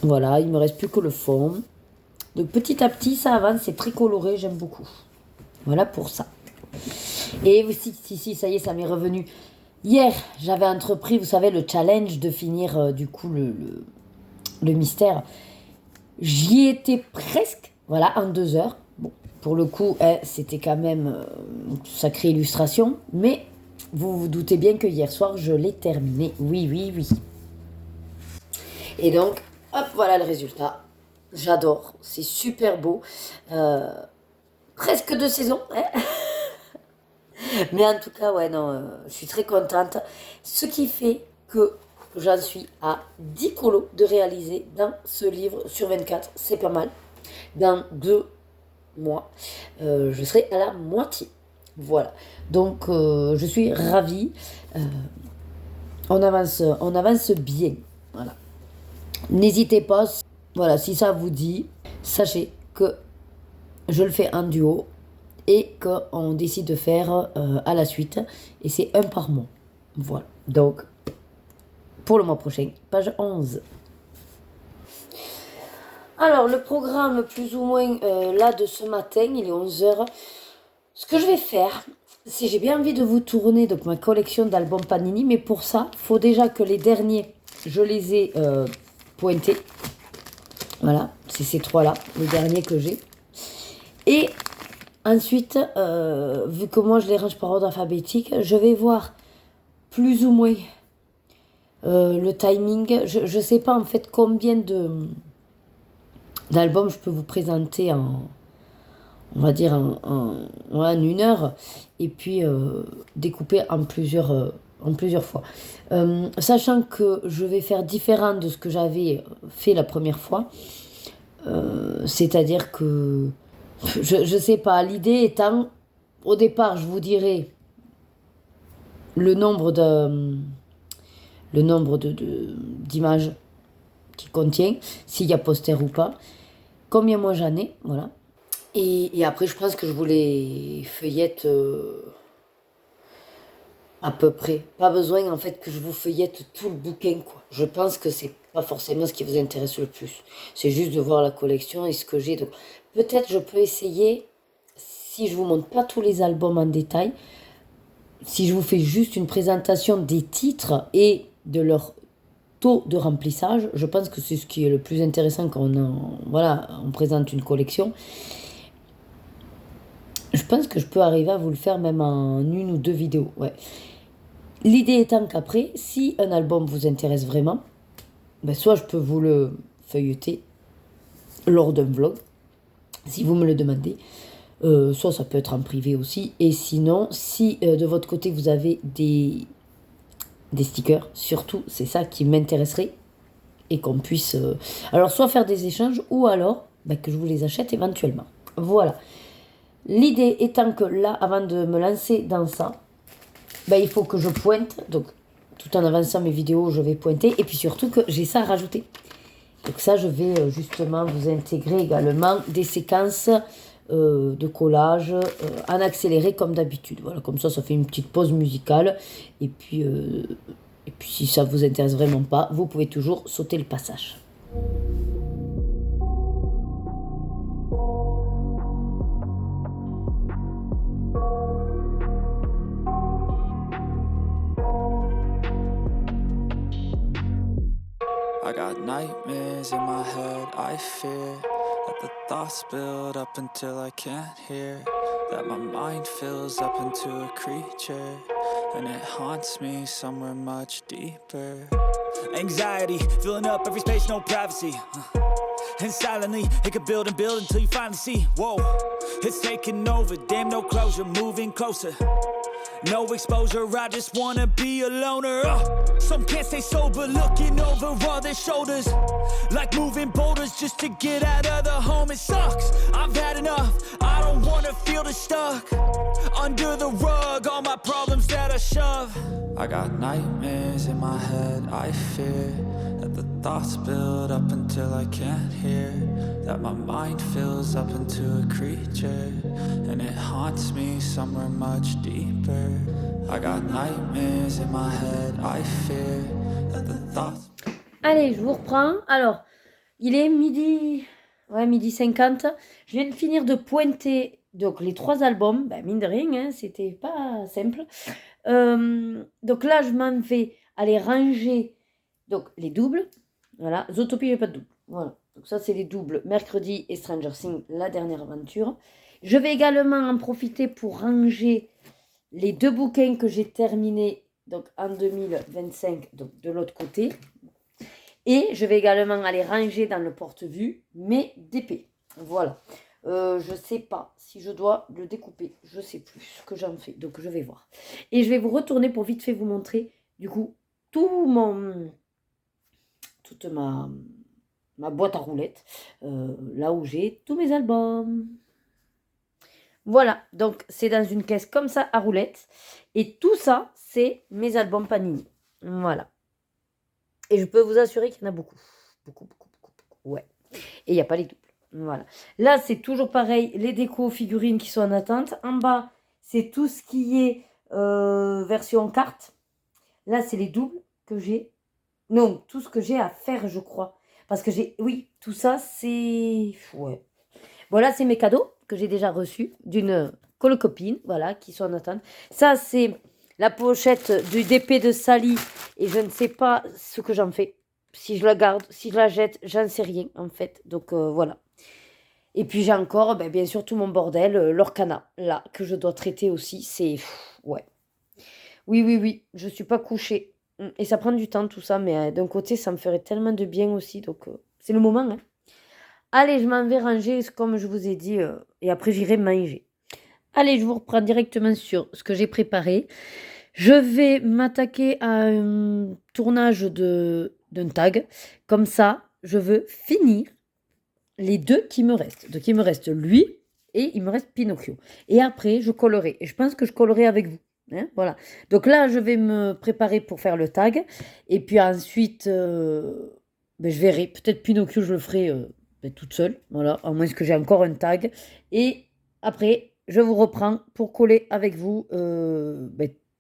Voilà, il me reste plus que le fond. Donc petit à petit, ça avance, c'est très coloré, j'aime beaucoup. Voilà pour ça. Et si, ça y est, ça m'est revenu. Hier, j'avais entrepris, vous savez, le challenge de finir du coup le mystère. J'y étais presque, voilà, en 2 heures. Bon, pour le coup, c'était quand même une sacrée illustration, mais vous vous doutez bien que hier soir, je l'ai terminé. Oui. Et donc, hop, voilà le résultat. J'adore, c'est super beau. Presque 2 saisons, hein. Mais en tout cas, ouais, non, je suis très contente. Ce qui fait que j'en suis à 10 colos de réaliser dans ce livre sur 24. C'est pas mal. Dans 2 mois, je serai à la moitié. Voilà. Donc, je suis ravie. On avance bien. Voilà. N'hésitez pas. Voilà, si ça vous dit, sachez que je le fais en duo et qu'on décide de faire à la suite. Et c'est 1 par mois. Voilà. Donc, pour le mois prochain, page 11. Alors, le programme plus ou moins là de ce matin, il est 11h. Ce que je vais faire, c'est j'ai bien envie de vous tourner donc ma collection d'albums Panini. Mais pour ça, il faut déjà que les derniers, je les ai pointés. Voilà, c'est ces 3-là, les derniers que j'ai. Et ensuite, vu que moi je les range par ordre alphabétique, je vais voir plus ou moins le timing. Je ne sais pas en fait combien d'albums je peux vous présenter en 1 heure. Et puis découper en plusieurs fois. Sachant que je vais faire différent de ce que j'avais fait la première fois. C'est-à-dire que je sais pas, l'idée étant, au départ, je vous dirai le nombre d'images qu'il contient, s'il y a poster ou pas, combien moi j'en ai, voilà. Et après, je pense que je vous les feuillette à peu près. Pas besoin, en fait, que je vous feuillette tout le bouquin, quoi. Je pense que c'est pas forcément ce qui vous intéresse le plus. C'est juste de voir la collection et ce que j'ai. Donc, peut-être je peux essayer, si je vous montre pas tous les albums en détail, si je vous fais juste une présentation des titres et de leur taux de remplissage, je pense que c'est ce qui est le plus intéressant quand on présente une collection. Je pense que je peux arriver à vous le faire même en 1 ou 2 vidéos. Ouais. L'idée étant qu'après, si un album vous intéresse vraiment, soit je peux vous le feuilleter lors d'un vlog, si vous me le demandez, soit ça peut être en privé aussi, et sinon, si de votre côté vous avez des stickers, surtout, c'est ça qui m'intéresserait, et qu'on puisse, alors soit faire des échanges, ou alors que je vous les achète éventuellement. Voilà. L'idée étant que là, avant de me lancer dans ça, il faut que je pointe, donc tout en avançant mes vidéos, je vais pointer, et puis surtout que j'ai ça à rajouter. Donc ça, je vais justement vous intégrer également des séquences de collage en accéléré comme d'habitude. Voilà, comme ça fait une petite pause musicale, et puis si ça vous intéresse vraiment pas, vous pouvez toujours sauter le passage. I got nightmares in my head, I fear that the thoughts build up until I can't hear, that my mind fills up into a creature, and it haunts me somewhere much deeper. Anxiety, filling up every space, no privacy. And silently, it could build and build until you finally see, whoa, it's taking over, damn no closure, moving closer. No exposure, I just wanna be a loner. Some can't stay sober, looking over all their shoulders. Like moving boulders just to get out of the home. It sucks, I've had enough. I don't wanna feel the stuck under the rug, all my problems that I shove. I got nightmares in my head, I fear that the thoughts build up until I can't hear, that my mind fills up into a creature, and it haunts me somewhere much deeper. I got nightmares in my head, I fear that the thoughts... Allez, je vous reprends. Alors, il est midi, ouais, midi 50. Je viens de finir de pointer donc les 3 albums. Ben, mine de rien, hein, c'était pas simple. Donc là, je m'en vais aller ranger donc, les doubles. Voilà, Zootopie, j'ai pas de double. Voilà, donc ça, c'est les doubles Mercredi et Stranger Things, la dernière aventure. Je vais également en profiter pour ranger les 2 bouquins que j'ai terminés donc, en 2025, donc de l'autre côté. Et je vais également aller ranger dans le porte-vue mes DP. Voilà. Je sais pas si je dois le découper. Je sais plus ce que j'en fais. Donc je vais voir. Et je vais vous retourner pour vite fait vous montrer du coup toute ma boîte à roulettes. Là où j'ai tous mes albums. Voilà. Donc c'est dans une caisse comme ça à roulettes. Et tout ça, c'est mes albums Panini. Voilà. Et je peux vous assurer qu'il y en a beaucoup. Beaucoup. Ouais. Et il n'y a pas les doubles. Voilà. Là, c'est toujours pareil. Les décos figurines qui sont en attente. En bas, c'est tout ce qui est version carte. Là, c'est les doubles que j'ai. Non, tout ce que j'ai à faire, je crois. Parce que j'ai... Oui, tout ça, c'est... Ouais. Bon, là, c'est mes cadeaux que j'ai déjà reçus d'une copine. Voilà, qui sont en attente. Ça, c'est... la pochette du DP de Sally, et je ne sais pas ce que j'en fais. Si je la garde, si je la jette, j'en sais rien en fait. Donc voilà. Et puis j'ai encore, bien sûr, tout mon bordel, l'Orcana, là, que je dois traiter aussi. C'est... ouais. Oui, je suis pas couchée. Et ça prend du temps tout ça, mais d'un côté, ça me ferait tellement de bien aussi. Donc c'est le moment. Hein. Allez, je m'en vais ranger, comme je vous ai dit, et après j'irai manger. Allez, je vous reprends directement sur ce que j'ai préparé. Je vais m'attaquer à un tournage d'un tag. Comme ça, je veux finir les 2 qui me restent. Donc, il me reste lui et il me reste Pinocchio. Et après, je collerai. Et je pense que je collerai avec vous. Hein, voilà. Donc là, je vais me préparer pour faire le tag. Et puis ensuite, je verrai. Peut-être Pinocchio, je le ferai toute seule. Voilà. À moins que j'ai encore un tag. Et après... je vous reprends pour coller avec vous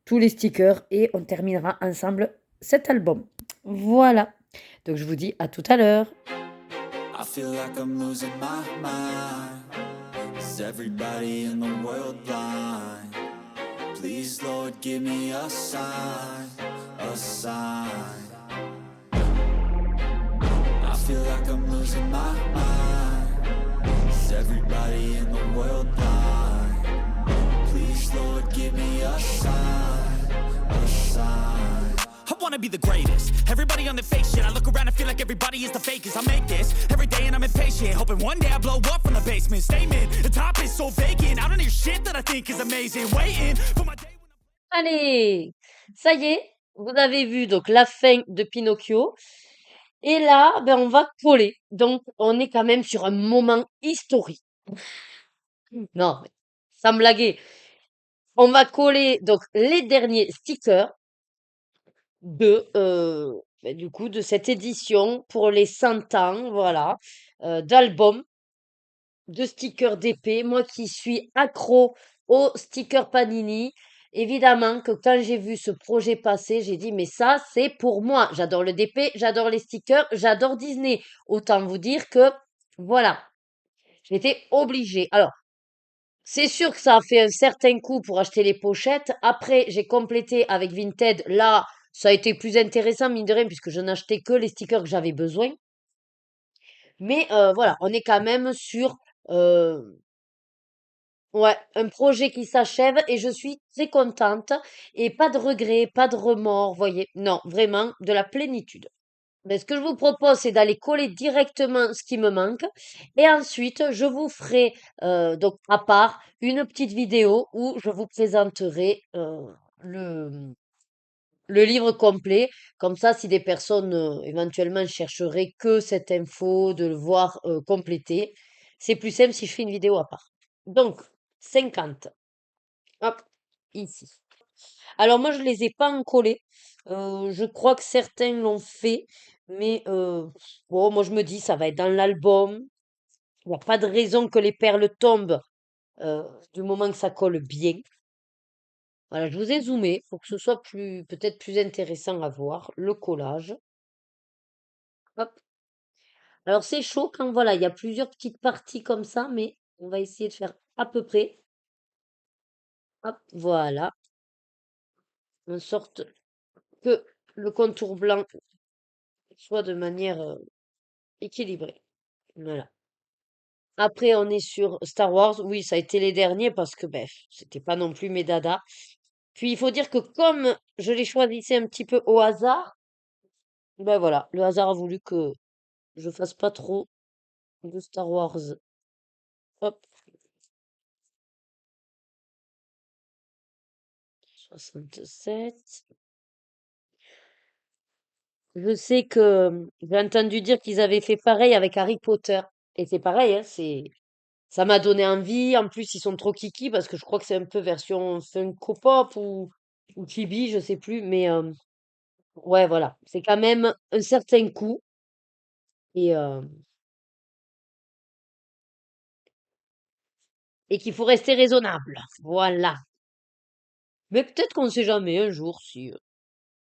tous les stickers et on terminera ensemble cet album. Voilà. Donc je vous dis à tout à l'heure. I feel like I'm losing my mind. Is everybody in the world blind? Please, Lord, give me a sign, a sign. I feel like I'm losing my mind. Is everybody in the world blind? Please, Lord, give me a sign, a sign. I wanna be the greatest. Everybody on the fake shit. I look around and feel like everybody is the fakest. I make this every day and I'm impatient, hoping one day I blow up from the basement. Statement, the top is so vacant. I don't hear shit that I think is amazing. Waiting for my day. Allez, ça y est, vous avez vu donc la fin de Pinocchio. Et là, on va coller. Donc, on est quand même sur un moment historique. Non, mais sans blaguer. On va coller donc les derniers stickers du coup de cette édition pour les 100 ans, voilà, d'album, de stickers d'épée. Moi qui suis accro aux stickers Panini, évidemment que quand j'ai vu ce projet passer, j'ai dit mais ça c'est pour moi. J'adore le DP, j'adore les stickers, j'adore Disney. Autant vous dire que voilà, j'étais obligée. Alors, c'est sûr que ça a fait un certain coût pour acheter les pochettes. Après, j'ai complété avec Vinted. Là, ça a été plus intéressant, mine de rien, puisque je n'achetais que les stickers que j'avais besoin. Mais voilà, on est quand même sur ouais, un projet qui s'achève et je suis très contente. Et pas de regrets, pas de remords, voyez. Non, vraiment, de la plénitude. Mais ce que je vous propose, c'est d'aller coller directement ce qui me manque. Et ensuite, je vous ferai, donc à part, une petite vidéo où je vous présenterai le, le livre complet. Comme ça, si des personnes éventuellement chercheraient que cette info, de le voir complété, c'est plus simple si je fais une vidéo à part. Donc, 50. Hop, ici. Alors moi, je les ai pas encollés. Je crois que certains l'ont fait, mais bon, moi je me dis, ça va être dans l'album. Il n'y a pas de raison que les perles tombent du moment que ça colle bien. Voilà, je vous ai zoomé pour que ce soit peut-être plus intéressant à voir, le collage. Hop. Alors c'est chaud quand voilà, il y a plusieurs petites parties comme ça, mais on va essayer de faire à peu près. Hop, voilà. En sorte que le contour blanc soit de manière équilibrée. Voilà. Après, on est sur Star Wars. Oui, ça a été les derniers parce que, bref, c'était pas non plus mes dadas. Puis, il faut dire que comme je les choisissais un petit peu au hasard, ben voilà, le hasard a voulu que je fasse pas trop de Star Wars. Hop, 67. Je sais que j'ai entendu dire qu'ils avaient fait pareil avec Harry Potter. Et c'est pareil, hein, ça m'a donné envie. En plus, ils sont trop kiki parce que je crois que c'est un peu version Funko Pop ou Chibi, je sais plus. Mais ouais, voilà. C'est quand même un certain coût. Et, euh, et qu'il faut rester raisonnable. Voilà. Mais peut-être qu'on ne sait jamais un jour si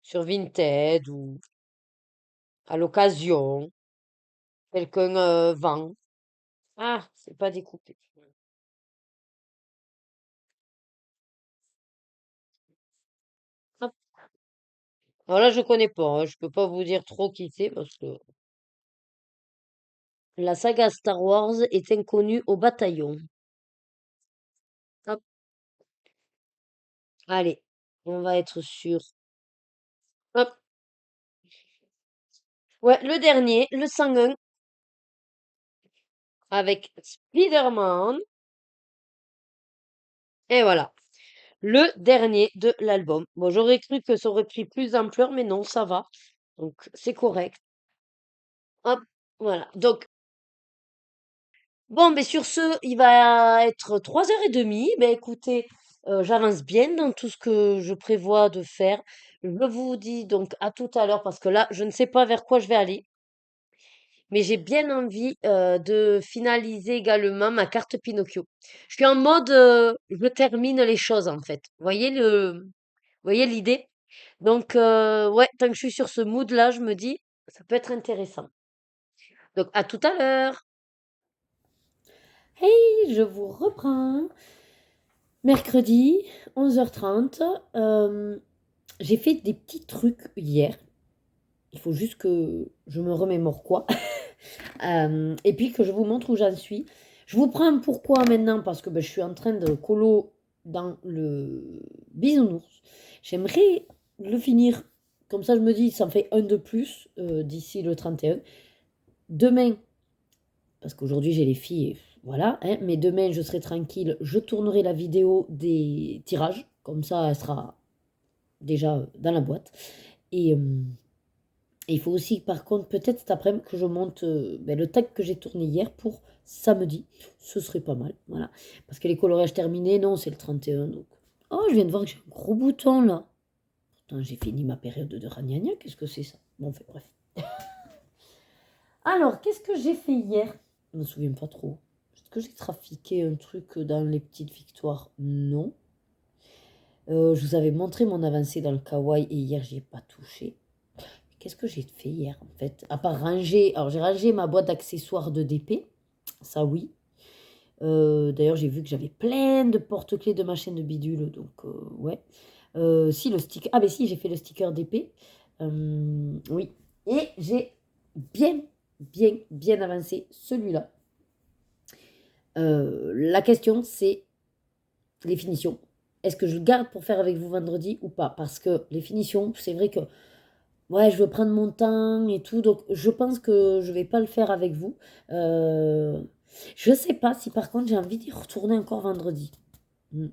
sur Vinted ou à l'occasion, quelqu'un vend. Ah, c'est pas découpé. Hop. Alors là, je connais pas, hein. Je peux pas vous dire trop qui c'est parce que la saga Star Wars est inconnue au bataillon. Hop. Allez, on va être sûr. Hop. Ouais, le dernier, le 101, avec Spider-Man. Et voilà, le dernier de l'album. Bon, j'aurais cru que ça aurait pris plus d'ampleur, mais non, ça va. Donc, c'est correct. Hop, voilà. Donc, bon, mais sur ce, il va être 3h30. Ben, écoutez, j'avance bien dans tout ce que je prévois de faire. Je vous dis donc à tout à l'heure parce que là, je ne sais pas vers quoi je vais aller. Mais j'ai bien envie de finaliser également ma carte Pinocchio. Je suis en mode, je termine les choses en fait. Vous voyez l'idée? Donc, ouais, tant que je suis sur ce mood-là, je me dis, ça peut être intéressant. Donc, à tout à l'heure. Hey, je vous reprends. Mercredi, 11h30. J'ai fait des petits trucs hier. Il faut juste que je me remémore quoi. Et puis que je vous montre où j'en suis. Je vous prends pourquoi maintenant parce que ben, je suis en train de colo dans le bisounours. J'aimerais le finir. Comme ça, je me dis, ça en fait un de plus d'ici le 31. Demain, parce qu'aujourd'hui j'ai les filles, et voilà, hein, mais demain je serai tranquille. Je tournerai la vidéo des tirages. Comme ça, elle sera déjà dans la boîte. Et il faut aussi, par contre, peut-être cet après-midi que je monte ben, le tag que j'ai tourné hier pour samedi. Ce serait pas mal, voilà. Parce que les coloriages terminés, non, c'est le 31. Donc. Oh, je viens de voir que j'ai un gros bouton là. Pourtant, j'ai fini ma période de ragnagna. Qu'est-ce que c'est ça? Bon, enfin, bref. Alors, qu'est-ce que j'ai fait hier? Je me souviens pas trop. Est-ce que j'ai trafiqué un truc dans les petites victoires? Non. Je vous avais montré mon avancée dans le kawaii et hier, j'y ai pas touché. Qu'est-ce que j'ai fait hier en fait? À part ranger. Alors j'ai rangé ma boîte d'accessoires de DP. Ça oui. D'ailleurs j'ai vu que j'avais plein de porte-clés de ma chaîne de bidule. Donc ouais. Si le sticker. Ah ben si j'ai fait le sticker DP. Oui. Et j'ai bien avancé celui-là. La question c'est les finitions. Est-ce que je le garde pour faire avec vous vendredi ou pas? Parce que les finitions, c'est vrai que ouais, je veux prendre mon temps et tout, donc je pense que je vais pas le faire avec vous. Je sais pas si par contre j'ai envie d'y retourner encore vendredi. Mm.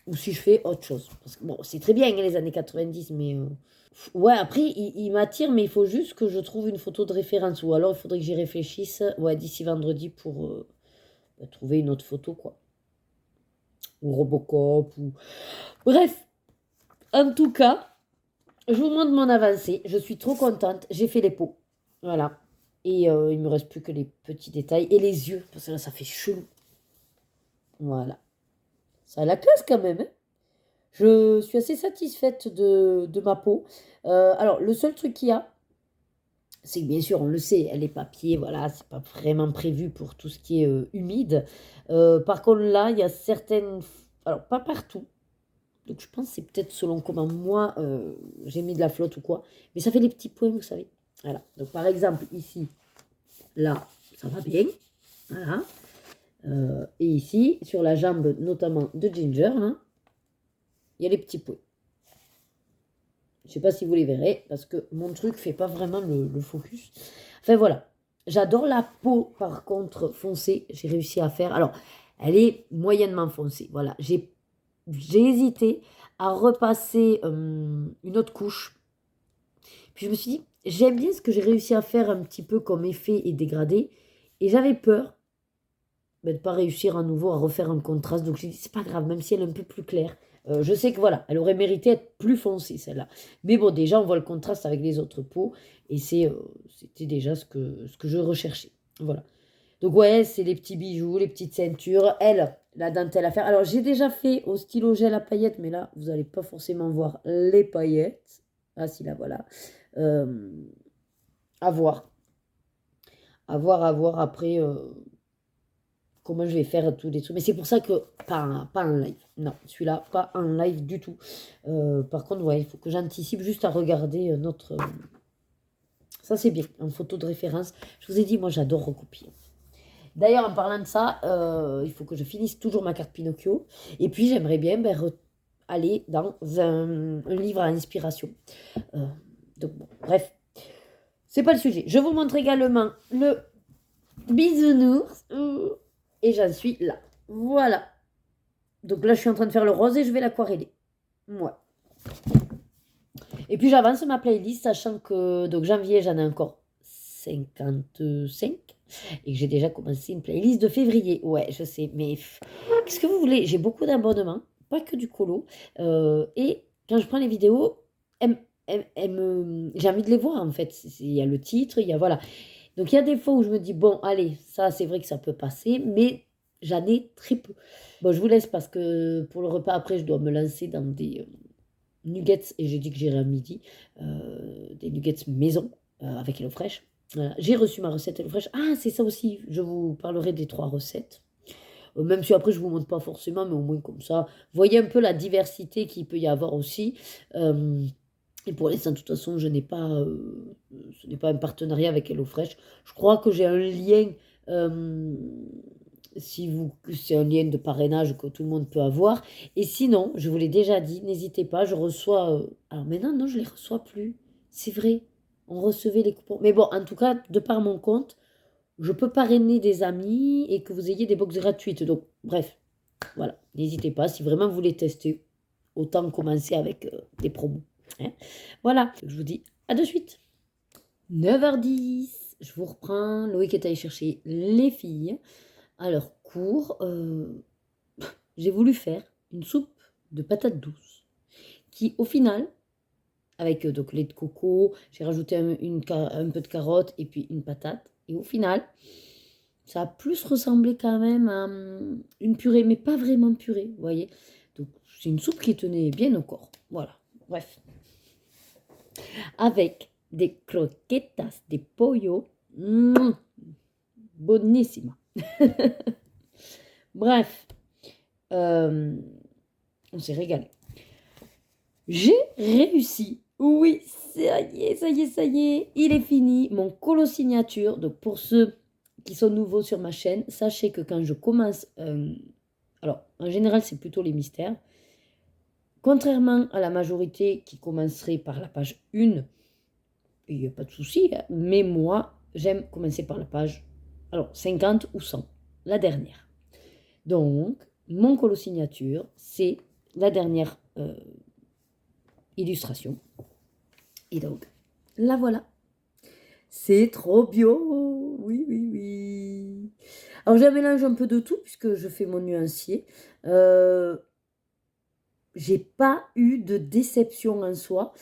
Ou si je fais autre chose. Parce que bon, c'est très bien hein, les années 90, mais ouais, après il m'attire, mais il faut juste que je trouve une photo de référence. Ou alors il faudrait que j'y réfléchisse ouais, d'ici vendredi pour trouver une autre photo, quoi. Ou Robocop, ou. Bref, en tout cas. Je vous montre mon avancée. Je suis trop contente. J'ai fait les peaux. Voilà. Et il me reste plus que les petits détails. Et les yeux. Parce que là, ça fait chelou. Voilà. Ça a la classe quand même. Hein. Je suis assez satisfaite de ma peau. Alors, le seul truc qu'il y a, c'est que bien sûr, on le sait, elle est papier. Voilà, c'est pas vraiment prévu pour tout ce qui est humide. Par contre, là, il y a certaines. Alors, pas partout. Donc je pense que c'est peut-être selon comment moi j'ai mis de la flotte ou quoi. Mais ça fait les petits points, vous savez. Voilà. Donc par exemple, ici, là, ça va bien. Voilà. Et ici, sur la jambe notamment de Ginger, hein, il y a les petits points. Je ne sais pas si vous les verrez, parce que mon truc ne fait pas vraiment le focus. Enfin voilà. J'adore la peau, par contre, foncée. J'ai réussi à faire. Alors, elle est moyennement foncée. Voilà. J'ai hésité à repasser une autre couche. Puis je me suis dit, j'aime bien ce que j'ai réussi à faire un petit peu comme effet et dégradé. Et j'avais peur de ne pas réussir à nouveau à refaire un contraste. Donc j'ai dit, c'est pas grave, même si elle est un peu plus claire. Je sais que voilà, elle aurait mérité d'être plus foncée celle-là. Mais bon, déjà, on voit le contraste avec les autres peaux. Et c'était déjà ce que je recherchais. Voilà. Donc ouais, c'est les petits bijoux, les petites ceintures. Elle, la dentelle à faire. Alors j'ai déjà fait au stylo gel à paillettes, mais là, vous n'allez pas forcément voir les paillettes. Ah si, là, voilà. À voir. À voir après comment je vais faire tous les trucs. Mais c'est pour ça que pas en live. Non, celui-là, pas en live du tout. Par contre, ouais, il faut que j'anticipe juste à regarder notre... Ça, c'est bien, en photo de référence. Je vous ai dit, moi, j'adore recopier. D'ailleurs, en parlant de ça, il faut que je finisse toujours ma carte Pinocchio. Et puis, j'aimerais bien aller dans un livre à inspiration. Donc, bon, bref, c'est pas le sujet. Je vous montre également le bisounours. Et j'en suis là. Voilà. Donc là, je suis en train de faire le rose et je vais l'aquareller. Ouais. Et puis, j'avance ma playlist, sachant que donc janvier, j'en ai encore 55. Et que j'ai déjà commencé une playlist de février. Ouais, je sais, mais qu'est-ce que vous voulez? J'ai beaucoup d'abonnements, pas que du colo. Et quand je prends les vidéos, j'ai envie de les voir, en fait. Il y a le titre, il y a... Voilà. Donc, il y a des fois où je me dis, bon, allez, ça, c'est vrai que ça peut passer, mais j'en ai très peu. Bon, je vous laisse parce que pour le repas, après, je dois me lancer dans des nuggets, et j'ai dit que j'irai à midi, des nuggets maison, avec HelloFresh. Voilà. J'ai reçu ma recette HelloFresh. Ah, c'est ça aussi, je vous parlerai des 3 recettes. Même si après, je ne vous montre pas forcément, mais au moins comme ça, voyez un peu la diversité qu'il peut y avoir aussi. Et pour l'instant, de toute façon, ce n'est pas un partenariat avec HelloFresh. Je crois que j'ai un lien, c'est un lien de parrainage que tout le monde peut avoir. Et sinon, je vous l'ai déjà dit, n'hésitez pas, je reçois... alors maintenant, non, je ne les reçois plus. C'est vrai, on recevait les coupons. Mais bon, en tout cas, de par mon compte, je peux parrainer des amis et que vous ayez des box gratuites. Donc, bref, voilà, n'hésitez pas, si vraiment vous voulez tester, autant commencer avec des promos. Hein. Voilà, je vous dis à de suite. 9h10, je vous reprends. Loïc est allé chercher les filles à leur cours. J'ai voulu faire une soupe de patates douces qui, au final, avec donc lait de coco, j'ai rajouté un peu de carotte et puis une patate. Et au final, ça a plus ressemblé quand même à une purée, mais pas vraiment purée, vous voyez. Donc, c'est une soupe qui tenait bien au corps. Voilà, bref. Avec des croquetas de pollo. Bonissima. Bref. On s'est régalé. J'ai réussi. Oui, ça y est. Il est fini. Mon colo signature. Donc, pour ceux qui sont nouveaux sur ma chaîne, sachez que quand je commence... alors, en général, c'est plutôt les mystères. contrairement à la majorité qui commencerait par la page 1, il n'y a pas de souci, hein, mais moi, j'aime commencer par la page 50 ou 100, la dernière. Donc, mon colo signature, c'est la dernière illustration. Et donc, la voilà. C'est trop bio. Oui, oui, oui. Alors, j'ai un mélange un peu de tout, puisque je fais mon nuancier. J'ai pas eu de déception en soi.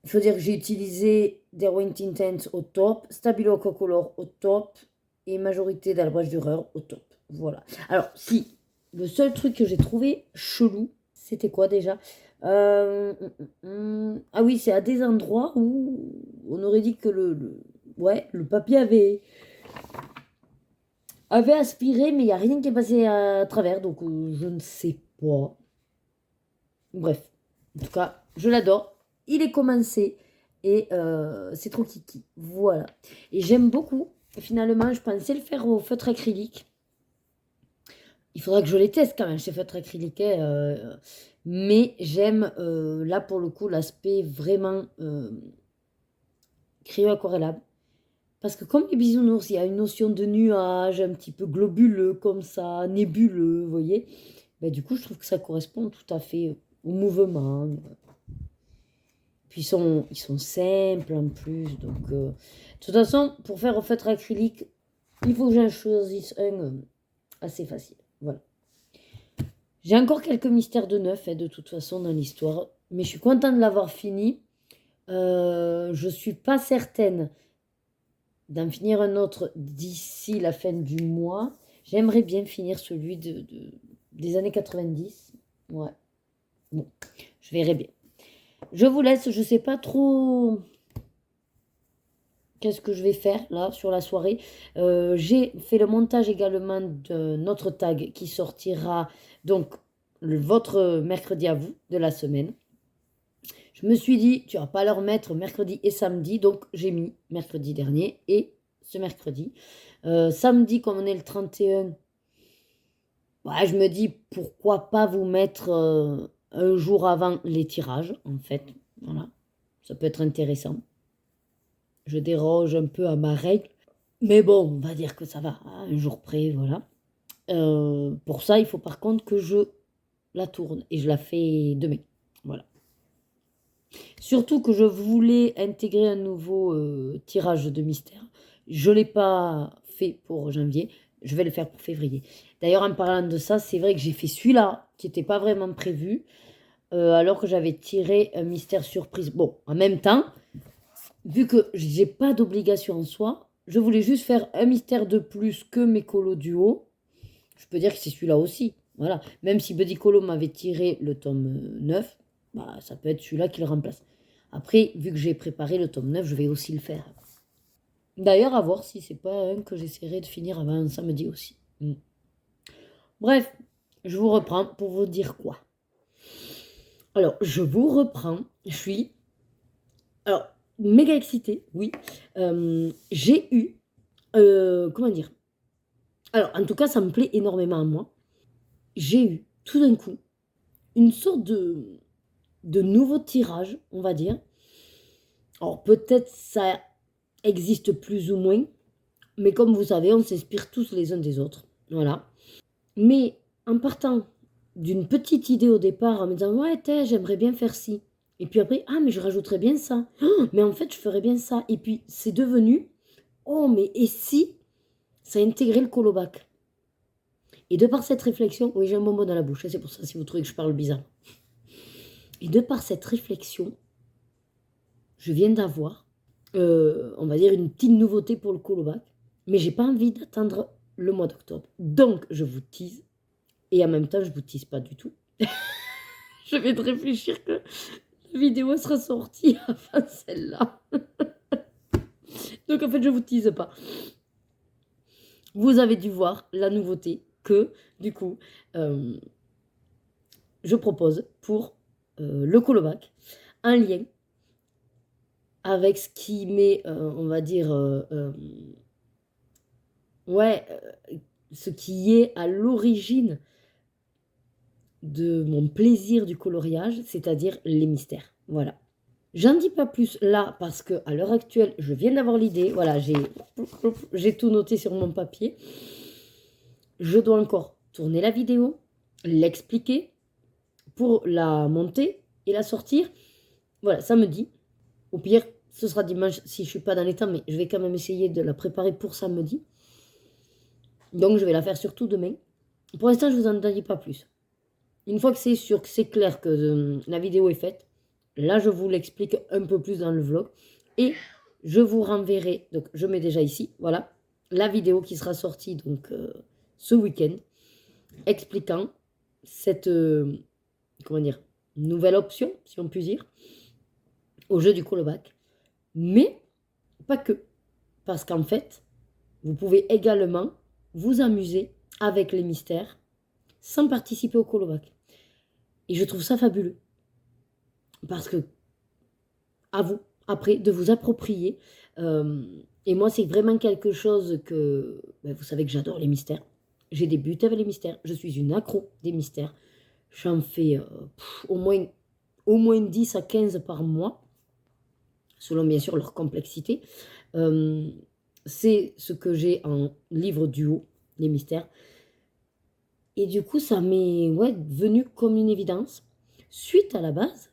Il faut dire que j'ai utilisé Derwent Intense au top, Stabilo Cocolor au top, et majorité d'Albrecht Dürer au top. Voilà. Alors, si, le seul truc que j'ai trouvé chelou, c'était quoi déjà? Ah oui, c'est à des endroits où on aurait dit que le papier avait aspiré, mais il n'y a rien qui est passé à travers, donc je ne sais pas. Bref, en tout cas, je l'adore. Il est commencé et c'est trop kiki. Voilà. Et j'aime beaucoup. Finalement, je pensais le faire au feutre acrylique. Il faudra que je les teste quand même, ces feutres acryliques. Mais j'aime, là pour le coup, l'aspect vraiment crayon aquarellable. Parce que comme les bisounours, il y a une notion de nuage, un petit peu globuleux comme ça, nébuleux, vous voyez. Ben, du coup, je trouve que ça correspond tout à fait au mouvement. Puis ils sont simples en plus. Donc, de toute façon, pour faire au feutre acrylique, il faut que j'en choisisse un assez facile. Voilà. J'ai encore quelques mystères de neuf, de toute façon, dans l'histoire. Mais je suis contente de l'avoir fini. Je ne suis pas certaine d'en finir un autre d'ici la fin du mois. J'aimerais bien finir celui des années 90. Ouais. Bon, je verrai bien. Je vous laisse, je ne sais pas trop qu'est-ce que je vais faire là sur la soirée. J'ai fait le montage également de notre tag qui sortira donc votre mercredi à vous de la semaine. Je me suis dit, tu vas pas leur mettre mercredi et samedi, donc j'ai mis mercredi dernier et ce mercredi. Samedi, comme on est le 31, ouais, je me dis pourquoi pas vous mettre un jour avant les tirages, en fait. Voilà, ça peut être intéressant. Je déroge un peu à ma règle, mais bon, on va dire que ça va, hein, un jour près, voilà. Pour ça, il faut par contre que je la tourne et je la fais demain. Voilà. Surtout que je voulais intégrer un nouveau tirage de mystère. Je ne l'ai pas fait pour janvier, je vais le faire pour février. D'ailleurs, en parlant de ça, c'est vrai que j'ai fait celui-là, qui n'était pas vraiment prévu, alors que j'avais tiré un mystère surprise. Bon, en même temps, vu que je n'ai pas d'obligation en soi, je voulais juste faire un mystère de plus que mes colos du haut. Je peux dire que c'est celui-là aussi. Voilà. Même si Buddy Colo m'avait tiré le tome 9, bah, ça peut être celui-là qui le remplace. Après, vu que j'ai préparé le tome 9, je vais aussi le faire. D'ailleurs, à voir si c'est pas un que j'essaierai de finir avant un samedi aussi. Bref, je vous reprends pour vous dire quoi. Alors, je vous reprends. Je suis méga excitée, oui. J'ai eu... comment dire? Alors, en tout cas, ça me plaît énormément à moi. J'ai eu, tout d'un coup, une sorte de nouveau tirage, on va dire. Alors, peut-être ça existe plus ou moins, mais comme vous savez, on s'inspire tous les uns des autres. Voilà. Mais en partant d'une petite idée au départ, en me disant « Ouais, j'aimerais bien faire ci ». Et puis après « Ah, mais je rajouterais bien ça. Oh, mais en fait, je ferais bien ça. » Et puis, c'est devenu « Oh, mais et si ça intégrait le colobac ?» Et de par cette réflexion, oui, j'ai un bonbon dans la bouche, c'est pour ça si vous trouvez que je parle bizarre. Et de par cette réflexion, je viens d'avoir, on va dire, une petite nouveauté pour le colobac, mais j'ai pas envie d'attendre le mois d'octobre. Donc, je vous tease, et en même temps, je vous tease pas du tout. Je viens de réfléchir que la vidéo sera sortie avant celle-là. Donc, en fait, je vous tease pas. Vous avez dû voir la nouveauté que, du coup, je propose pour le colobac, un lien avec ce qui met, on va dire, ce qui est à l'origine de mon plaisir du coloriage, c'est-à-dire les mystères. Voilà. J'en dis pas plus là parce que à l'heure actuelle, je viens d'avoir l'idée. Voilà, j'ai tout noté sur mon papier. Je dois encore tourner la vidéo, l'expliquer pour la monter et la sortir. Voilà, samedi. Au pire, ce sera dimanche si je suis pas dans les temps, mais je vais quand même essayer de la préparer pour samedi. Donc, je vais la faire surtout demain. Pour l'instant, je vous en dis pas plus. Une fois que c'est sûr, que c'est clair que la vidéo est faite, là, je vous l'explique un peu plus dans le vlog. Et je vous renverrai, donc je mets déjà ici, voilà, la vidéo qui sera sortie donc ce week-end, expliquant cette, comment dire, nouvelle option, si on peut dire, au jeu du colobac. Mais pas que, parce qu'en fait, vous pouvez également vous amuser avec les mystères sans participer au colobac. Et je trouve ça fabuleux. Parce que, à vous, après, de vous approprier. Et moi, c'est vraiment quelque chose que... Ben, vous savez que j'adore les mystères. J'ai débuté avec les mystères. Je suis une accro des mystères. J'en fais au moins 10 à 15 par mois, selon bien sûr leur complexité. C'est ce que j'ai en livre duo, les mystères. Et du coup, ça m'est venu comme une évidence, suite à la base,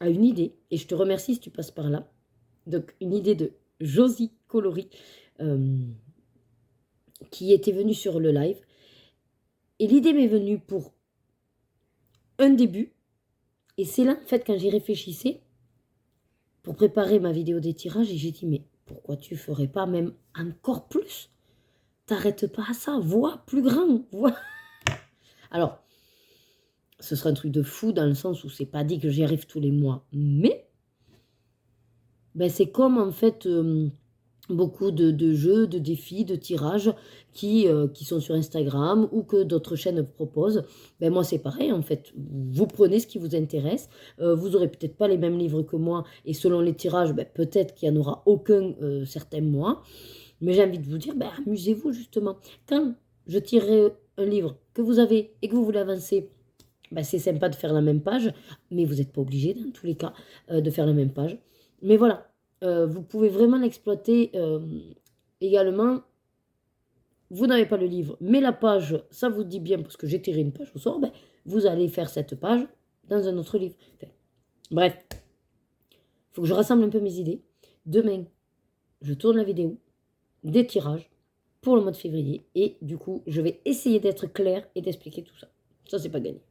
à une idée. Et je te remercie si tu passes par là. Donc, une idée de Josie Coloris, qui était venue sur le live. Et l'idée m'est venue pour un début. Et c'est là, en fait, quand j'y réfléchissais, pour préparer ma vidéo des tirages, et j'ai dit, mais pourquoi tu ferais pas même encore plus? T'arrêtes pas à ça, vois plus grand, vois. Alors, ce serait un truc de fou dans le sens où c'est pas dit que j'y arrive tous les mois, mais ben, c'est comme en fait beaucoup de jeux, de défis, de tirages qui sont sur Instagram ou que d'autres chaînes proposent. Ben, moi c'est pareil en fait, vous prenez ce qui vous intéresse, vous aurez peut-être pas les mêmes livres que moi et selon les tirages, ben, peut-être qu'il n'y en aura aucun certains mois, mais j'ai envie de vous dire, ben, amusez-vous justement. Quand je tirerai un livre que vous avez et que vous voulez avancer, ben, c'est sympa de faire la même page, mais vous n'êtes pas obligé dans tous les cas de faire la même page. Mais voilà, vous pouvez vraiment l'exploiter également. Vous n'avez pas le livre, mais la page, ça vous dit bien, parce que j'ai tiré une page au sort, ben, vous allez faire cette page dans un autre livre. Enfin, bref, il faut que je rassemble un peu mes idées. Demain, je tourne la vidéo des tirages pour le mois de février. Et du coup, je vais essayer d'être claire et d'expliquer tout ça. Ça, c'est pas gagné.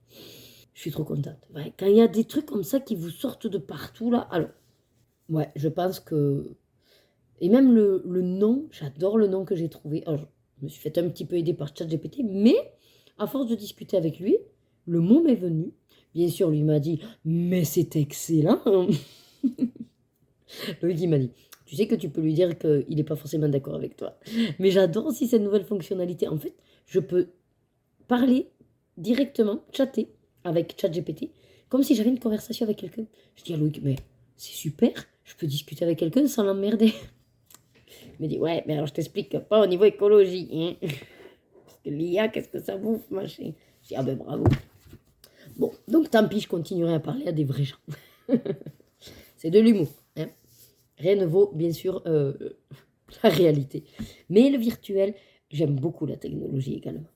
Je suis trop contente. Ouais, quand il y a des trucs comme ça qui vous sortent de partout, là, alors, ouais, je pense que... Et même le nom, j'adore le nom que j'ai trouvé. Alors, je me suis fait un petit peu aider par ChatGPT, mais à force de discuter avec lui, le mot m'est venu. Bien sûr, lui m'a dit, mais c'est excellent. Loïc, il m'a dit, tu sais que tu peux lui dire qu'il n'est pas forcément d'accord avec toi. Mais j'adore aussi cette nouvelle fonctionnalité. En fait, je peux parler directement, chatter avec ChatGPT, comme si j'avais une conversation avec quelqu'un. Je dis à Loïc, mais c'est super, je peux discuter avec quelqu'un sans l'emmerder. Il me dit, ouais, mais alors je t'explique pas au niveau écologie. Hein. Parce que l'IA, qu'est-ce que ça bouffe, machin. Je dis, ah ben bravo. Bon, donc tant pis, je continuerai à parler à des vrais gens. C'est de l'humour. Hein. Rien ne vaut, bien sûr, la réalité. Mais le virtuel, j'aime beaucoup la technologie également.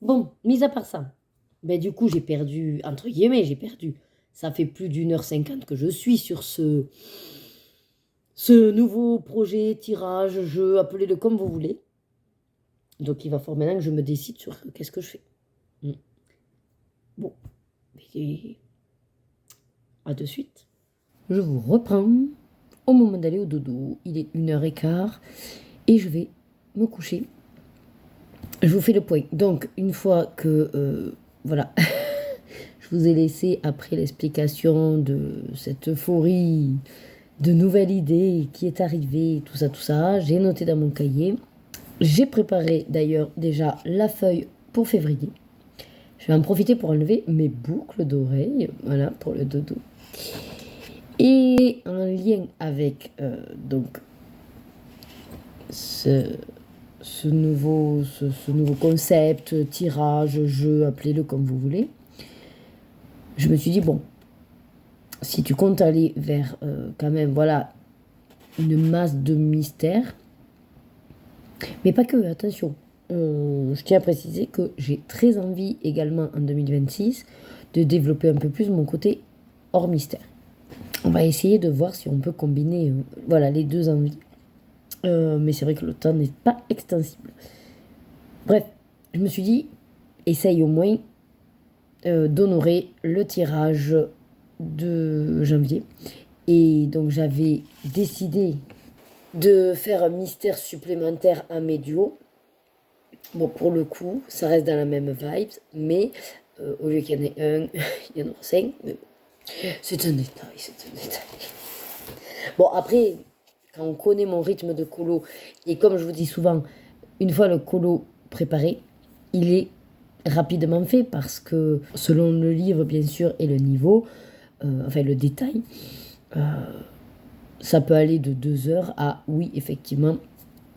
Bon, mis à part ça, ben du coup, j'ai perdu, entre guillemets, ça fait plus d'1h50 que je suis sur ce nouveau projet, tirage, jeu, appelez-le comme vous voulez. Donc, il va falloir maintenant que je me décide sur qu'est-ce que je fais. Bon, et à de suite. Je vous reprends au moment d'aller au dodo. Il est 1h15 et je vais me coucher. Je vous fais le point. Donc, une fois que, voilà, je vous ai laissé après l'explication de cette euphorie, de nouvelles idées qui est arrivée, tout ça, j'ai noté dans mon cahier. J'ai préparé d'ailleurs déjà la feuille pour février. Je vais en profiter pour enlever mes boucles d'oreilles, voilà, pour le dodo. Et en lien avec donc ce nouveau concept, tirage, jeu, appelez-le comme vous voulez, je me suis dit, bon, si tu comptes aller vers quand même, voilà, une masse de mystère, mais pas que, attention, je tiens à préciser que j'ai très envie également en 2026 de développer un peu plus mon côté hors mystère. On va essayer de voir si on peut combiner voilà, les deux envies. Mais c'est vrai que le temps n'est pas extensible. Bref, je me suis dit, essaye au moins d'honorer le tirage de janvier. Et donc j'avais décidé de faire un mystère supplémentaire à mes duos. Bon, pour le coup, ça reste dans la même vibe, mais au lieu qu'il y en ait un, il y en aura 5. Mais c'est un détail, c'est un détail. Bon, après, quand on connaît mon rythme de colo, et comme je vous dis souvent, une fois le colo préparé, il est rapidement fait parce que selon le livre, bien sûr, et le niveau, enfin le détail, ça peut aller de 2 heures à, oui, effectivement,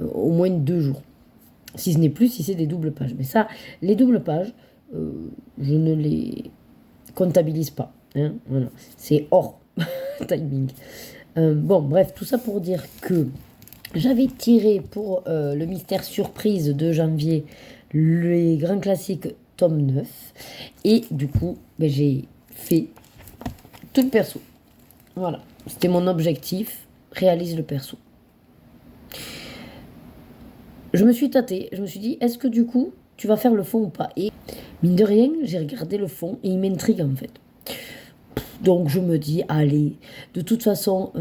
au moins 2 jours. Si ce n'est plus, si c'est des doubles pages. Mais ça, les doubles pages, je ne les comptabilise pas. Hein, voilà. C'est hors timing. Bon, bref, tout ça pour dire que j'avais tiré pour le mystère surprise de janvier les grands classiques tome 9. Et du coup, ben, j'ai fait tout le perso. Voilà. C'était mon objectif. Réalise le perso. Je me suis tâtée, je me suis dit, est-ce que du coup, tu vas faire le fond ou pas? Et mine de rien, j'ai regardé le fond et il m'intrigue en fait. Donc je me dis, allez, de toute façon,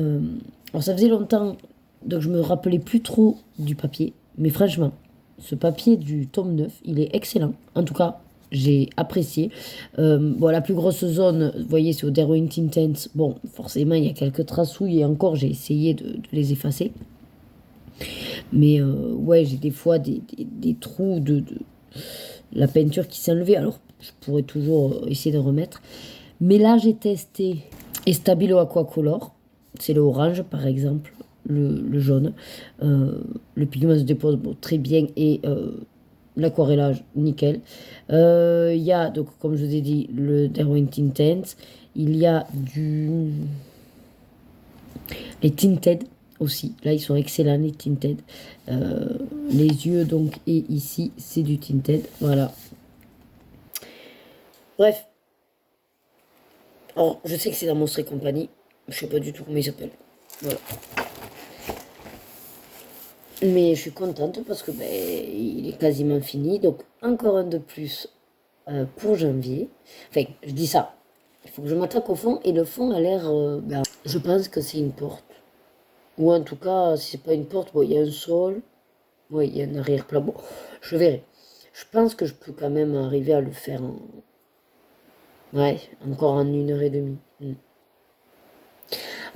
alors ça faisait longtemps, donc je me rappelais plus trop du papier. Mais franchement, ce papier du tome 9, il est excellent. En tout cas, j'ai apprécié. Bon, la plus grosse zone, vous voyez, c'est au Derwent Intense. Bon, forcément, il y a quelques tracouilles et encore, j'ai essayé de les effacer. Mais ouais, j'ai des fois des trous de la peinture qui s'est enlevée. Alors, je pourrais toujours essayer de remettre. Mais là, j'ai testé Stabilo Aquacolor. C'est le orange, par exemple, le jaune. Le pigment se dépose bon, très bien et l'aquarellage, nickel. Il y a, donc, comme je vous ai dit, le Derwent Intense. Il y a les Tinted aussi. Là, ils sont excellents, les Tinted. Les yeux, donc, et ici, c'est du Tinted. Voilà. Bref. Alors, je sais que c'est dans Monstres et compagnie. Je sais pas du tout comment il s'appelle. Voilà. Mais je suis contente parce que ben, il est quasiment fini. Donc, encore un de plus pour janvier. Enfin, je dis ça. Il faut que je m'attaque au fond. Et le fond a l'air... ben, je pense que c'est une porte. Ou en tout cas, si c'est pas une porte, bon, il y a un sol. Oui, il y a un arrière-plan. Bon, je verrai. Je pense que je peux quand même arriver à le faire en... Ouais, encore en 1h30.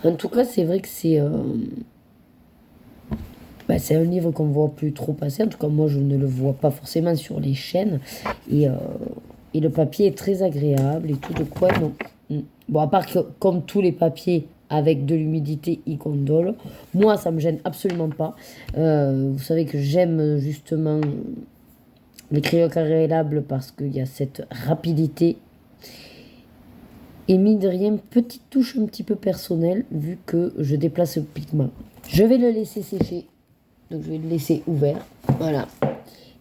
En tout cas, c'est vrai que c'est... bah, c'est un livre qu'on ne voit plus trop passer. En tout cas, moi, je ne le vois pas forcément sur les chaînes. Et le papier est très agréable et tout de quoi. Non. Bon, à part que, comme tous les papiers avec de l'humidité, il gondole. Moi, ça me gêne absolument pas. Vous savez que j'aime justement les crayons agréables parce qu'il y a cette rapidité. Et mine de rien, petite touche un petit peu personnelle vu que je déplace le pigment. Je vais le laisser sécher. Donc je vais le laisser ouvert. Voilà.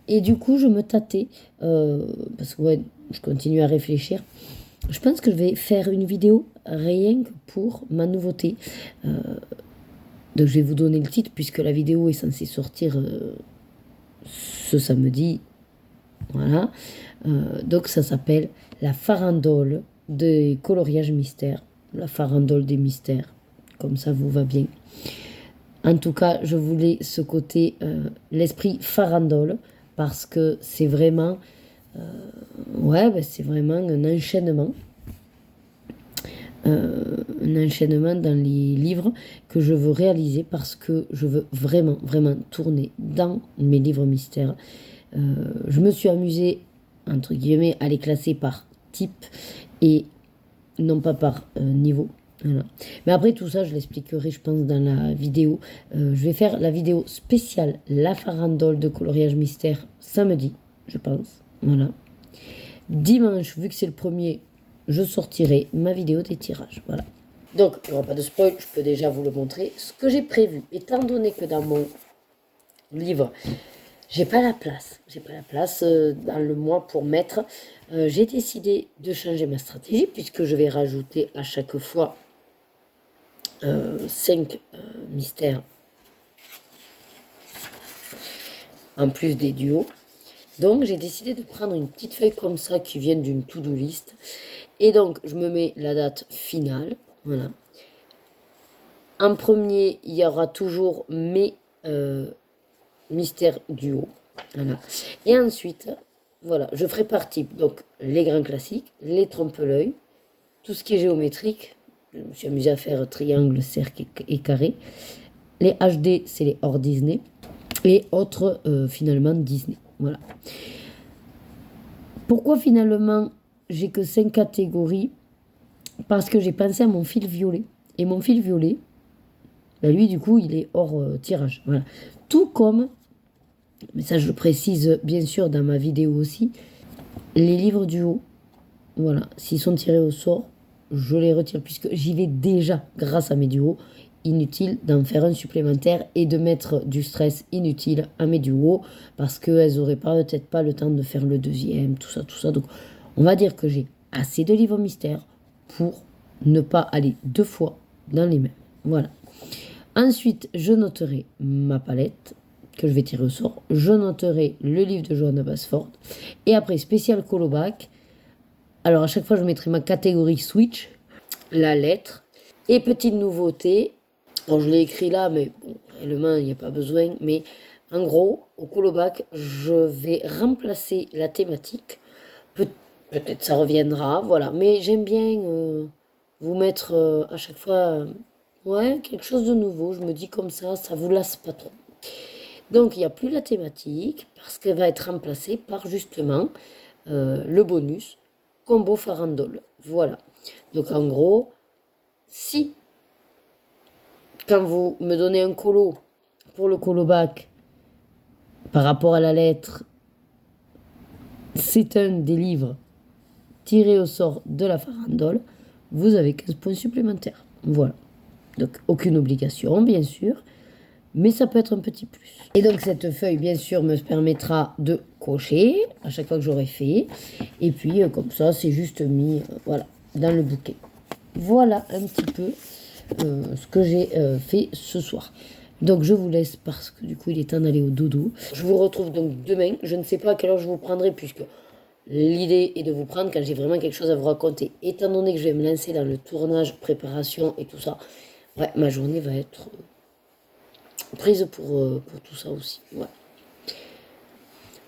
Et du coup, je me tâtais. Parce que ouais, je continue à réfléchir. Je pense que je vais faire une vidéo rien que pour ma nouveauté. Donc je vais vous donner le titre puisque la vidéo est censée sortir ce samedi. Voilà. Donc ça s'appelle La farandole des coloriages mystères. La farandole des mystères. Comme ça vous va bien. En tout cas, je voulais ce côté, l'esprit farandole, parce que c'est vraiment, ouais, ben c'est vraiment un enchaînement dans les livres que je veux réaliser parce que je veux vraiment, vraiment tourner dans mes livres mystères. Je me suis amusée, entre guillemets, à les classer par type et non pas par niveau. Voilà. Mais après tout ça, je l'expliquerai, je pense, dans la vidéo. Je vais faire la vidéo spéciale La farandole de coloriage mystère samedi, je pense. Voilà. Dimanche, vu que c'est le premier, je sortirai ma vidéo des tirages. Voilà. Donc, il n'y aura pas de spoil, je peux déjà vous le montrer. Ce que j'ai prévu, étant donné que dans mon livre, j'ai pas la place dans le mois pour mettre. J'ai décidé de changer ma stratégie puisque je vais rajouter à chaque fois 5 mystères en plus des duos. Donc j'ai décidé de prendre une petite feuille comme ça qui vient d'une to-do list. Et donc je me mets la date finale. Voilà. En premier, il y aura toujours mes mystères duo. Voilà. Et ensuite, voilà, je ferai partie, donc les grands classiques, les trompe-l'œil, tout ce qui est géométrique. Je me suis amusée à faire triangle, cercle et carré. Les HD, c'est les hors Disney. Et autres, finalement, Disney. Voilà. Pourquoi finalement j'ai que 5 catégories? Parce que j'ai pensé à mon fil violet. Et mon fil violet, ben lui, du coup, il est hors tirage. Voilà. Tout comme, mais ça je le précise bien sûr dans ma vidéo aussi, les livres du haut, voilà, s'ils sont tirés au sort, je les retire puisque j'y vais déjà grâce à mes duos. Inutile d'en faire un supplémentaire et de mettre du stress inutile à mes duos parce qu'elles n'auraient peut-être pas le temps de faire le deuxième, tout ça. Donc on va dire que j'ai assez de livres mystères pour ne pas aller 2 fois dans les mêmes. Voilà. Ensuite, je noterai ma palette que je vais tirer au sort. Je noterai le livre de Johanna Basford. Et après, spécial colobac. Alors, à chaque fois, je mettrai ma catégorie Switch, la lettre. Et petite nouveauté. Bon, je l'ai écrit là, mais bon, réellement, il n'y a pas besoin. Mais en gros, au colobac, je vais remplacer la thématique. Peut-être ça reviendra, voilà. Mais j'aime bien vous mettre à chaque fois... ouais, quelque chose de nouveau, je me dis comme ça vous lasse pas trop. Donc, il n'y a plus la thématique, parce qu'elle va être remplacée par, justement, le bonus combo farandole. Voilà. Donc, en gros, si, quand vous me donnez un colo, pour le colobac, par rapport à la lettre, c'est un des livres tirés au sort de la farandole, vous avez 15 points supplémentaires. Voilà. Donc, aucune obligation, bien sûr, mais ça peut être un petit plus. Et donc, cette feuille, bien sûr, me permettra de cocher à chaque fois que j'aurai fait. Et puis, comme ça, c'est juste mis voilà, dans le bouquet. Voilà un petit peu ce que j'ai fait ce soir. Donc, je vous laisse parce que du coup, il est temps d'aller au dodo. Je vous retrouve donc demain. Je ne sais pas à quelle heure je vous prendrai puisque l'idée est de vous prendre quand j'ai vraiment quelque chose à vous raconter. Étant donné que je vais me lancer dans le tournage, préparation et tout ça, ouais, ma journée va être prise pour tout ça aussi. Ouais.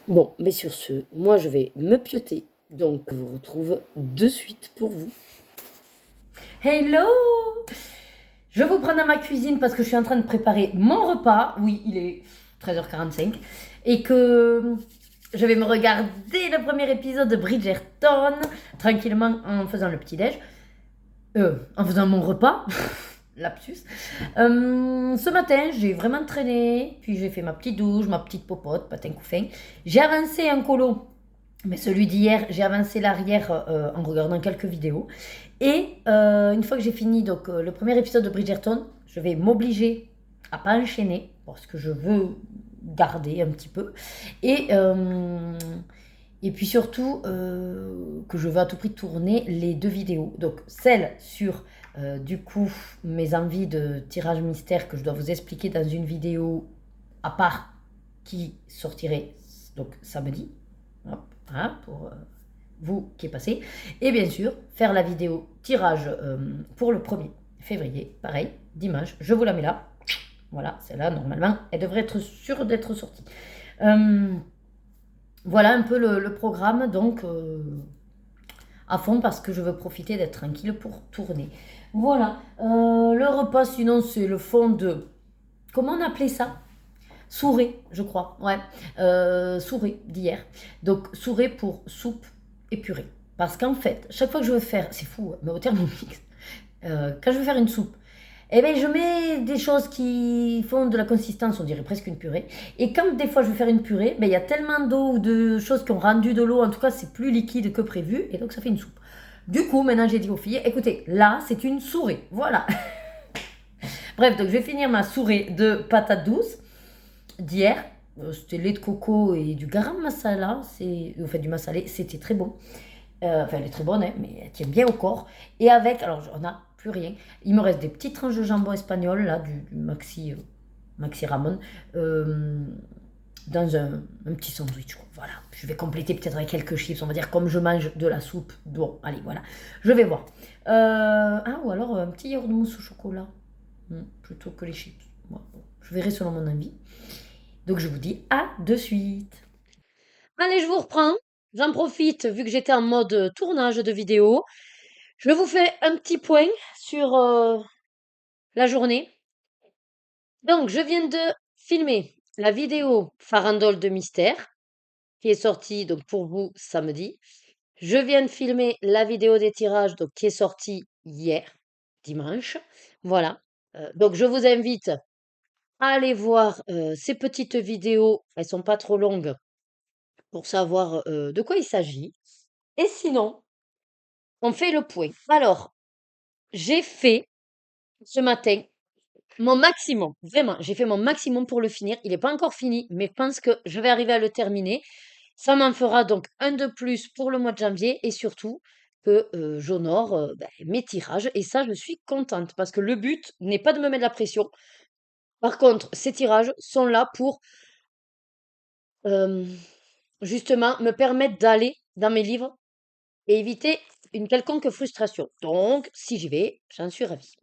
Bon, mais sur ce, moi je vais me pioter. Donc, je vous retrouve de suite pour vous. Hello! Je vous prends dans ma cuisine parce que je suis en train de préparer mon repas. Oui, il est 13h45. Et que je vais me regarder le premier épisode de Bridgerton tranquillement en faisant le petit-déj. En faisant mon repas. Lapsus. Ce matin, j'ai vraiment traîné, puis j'ai fait ma petite douche, ma petite popote, patin couffin. J'ai avancé un colo, mais celui d'hier, j'ai avancé l'arrière en regardant quelques vidéos. Et une fois que j'ai fini donc, le premier épisode de Bridgerton, je vais m'obliger à pas enchaîner, parce que je veux garder un petit peu. Et puis surtout, que je veux à tout prix tourner les 2 vidéos. Donc celle sur... du coup, mes envies de tirage mystère que je dois vous expliquer dans une vidéo à part qui sortirait donc samedi, hop, hein, pour vous qui est passé. Et bien sûr, faire la vidéo tirage pour le 1er février, pareil, dimanche, je vous la mets là. Voilà, celle-là, normalement, elle devrait être sûre d'être sortie. Voilà un peu le programme, donc... à fond parce que je veux profiter d'être tranquille pour tourner. Voilà. Le repas, sinon, c'est le fond de... Comment on appelait ça? Souré, je crois. Ouais. Souré d'hier. Donc, souré pour soupe et purée. Parce qu'en fait, chaque fois que je veux faire... C'est fou, mais au Thermomix. Quand je veux faire une soupe, eh bien, je mets des choses qui font de la consistance, on dirait presque une purée. Et quand des fois je veux faire une purée, ben, il y a tellement d'eau ou de choses qui ont rendu de l'eau, en tout cas c'est plus liquide que prévu, et donc ça fait une soupe. Du coup, maintenant, j'ai dit aux filles, écoutez, là, c'est une souris. Voilà. Bref, donc je vais finir ma souris de patates douces d'hier. C'était lait de coco et du garam masala. Enfin, du massalé. C'était très bon. Enfin, elle est très bonne, hein, mais elle tient bien au corps. Et avec, alors, on n'a plus rien. Il me reste des petites tranches de jambon espagnol, là, du Maxi Ramon. Dans un petit sandwich. Voilà. Je vais compléter peut-être avec quelques chips. On va dire comme je mange de la soupe. Bon, allez, voilà. Je vais voir. Ou alors un petit yaourt de mousse au chocolat. Plutôt que les chips. Bon, je verrai selon mon avis. Donc je vous dis à de suite. Allez, je vous reprends. J'en profite, vu que j'étais en mode tournage de vidéo. Je vous fais un petit point sur la journée. Donc, je viens de filmer la vidéo Farandole de mystère, qui est sortie donc pour vous samedi. Je viens de filmer la vidéo des tirages, donc qui est sortie hier, dimanche. Voilà. Donc, je vous invite à aller voir ces petites vidéos. Elles sont pas trop longues pour savoir de quoi il s'agit. Et sinon, on fait le point. Alors, j'ai fait ce matin mon maximum. Vraiment, j'ai fait mon maximum pour le finir. Il n'est pas encore fini, mais je pense que je vais arriver à le terminer. Ça m'en fera donc un de plus pour le mois de janvier et surtout que j'honore mes tirages. Et ça, je suis contente parce que le but n'est pas de me mettre la pression. Par contre, ces tirages sont là pour euh, justement me permettre d'aller dans mes livres et éviter une quelconque frustration. Donc, si j'y vais, j'en suis ravie.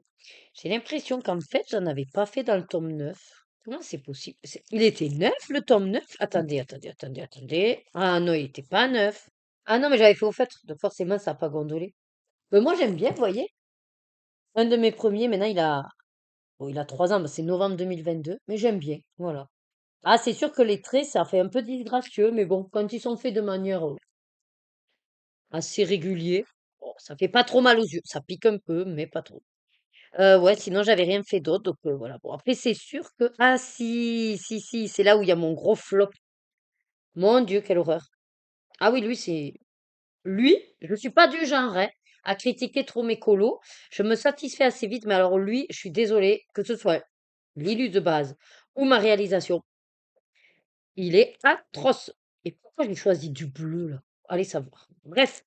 J'ai l'impression qu'en fait, j'en avais pas fait dans le tome 9. Comment c'est possible? Il était neuf, le tome 9? Attendez. Ah non, il était pas neuf. Ah non, mais j'avais fait au fait, donc forcément, ça n'a pas gondolé. Mais moi, j'aime bien, vous voyez. Un de mes premiers, maintenant, il a 3 ans, bah, c'est novembre 2022, mais j'aime bien, voilà. Ah, c'est sûr que les traits, ça fait un peu disgracieux, mais bon, quand ils sont faits de manière assez régulière, bon, ça fait pas trop mal aux yeux. Ça pique un peu, mais pas trop. Ouais, sinon j'avais rien fait d'autre, donc voilà. Bon, après c'est sûr que ah si, c'est là où il y a mon gros flop. Mon Dieu, quelle horreur. Ah oui, lui, je suis pas du genre, hein, à critiquer trop mes colos. Je me satisfais assez vite, mais alors lui, je suis désolée, que ce soit l'illus de base ou ma réalisation, il est atroce. Et pourquoi j'ai choisi du bleu, là? Allez savoir. Bref,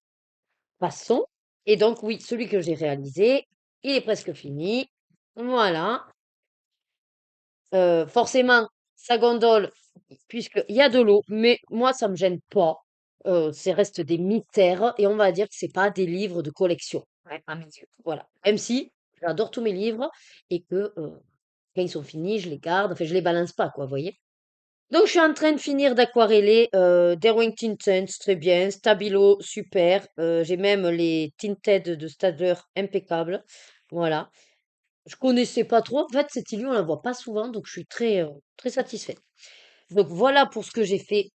passons. Et donc oui, celui que j'ai réalisé, il est presque fini. Voilà. Forcément, ça gondole puisqu'il y a de l'eau, mais moi, ça me gêne pas. C'est reste des mystères et on va dire que c'est pas des livres de collection, ouais, à mes yeux. Voilà. Même si j'adore tous mes livres et que quand ils sont finis, je les garde. Enfin, je les balance pas, quoi, vous voyez. Donc, je suis en train de finir d'aquareller Derwent Tinted, très bien. Stabilo, super. J'ai même les Tinted de Stadler, impeccables. Voilà. Je connaissais pas trop. En fait, cette île, on la voit pas souvent, donc je suis très satisfaite. Donc voilà pour ce que j'ai fait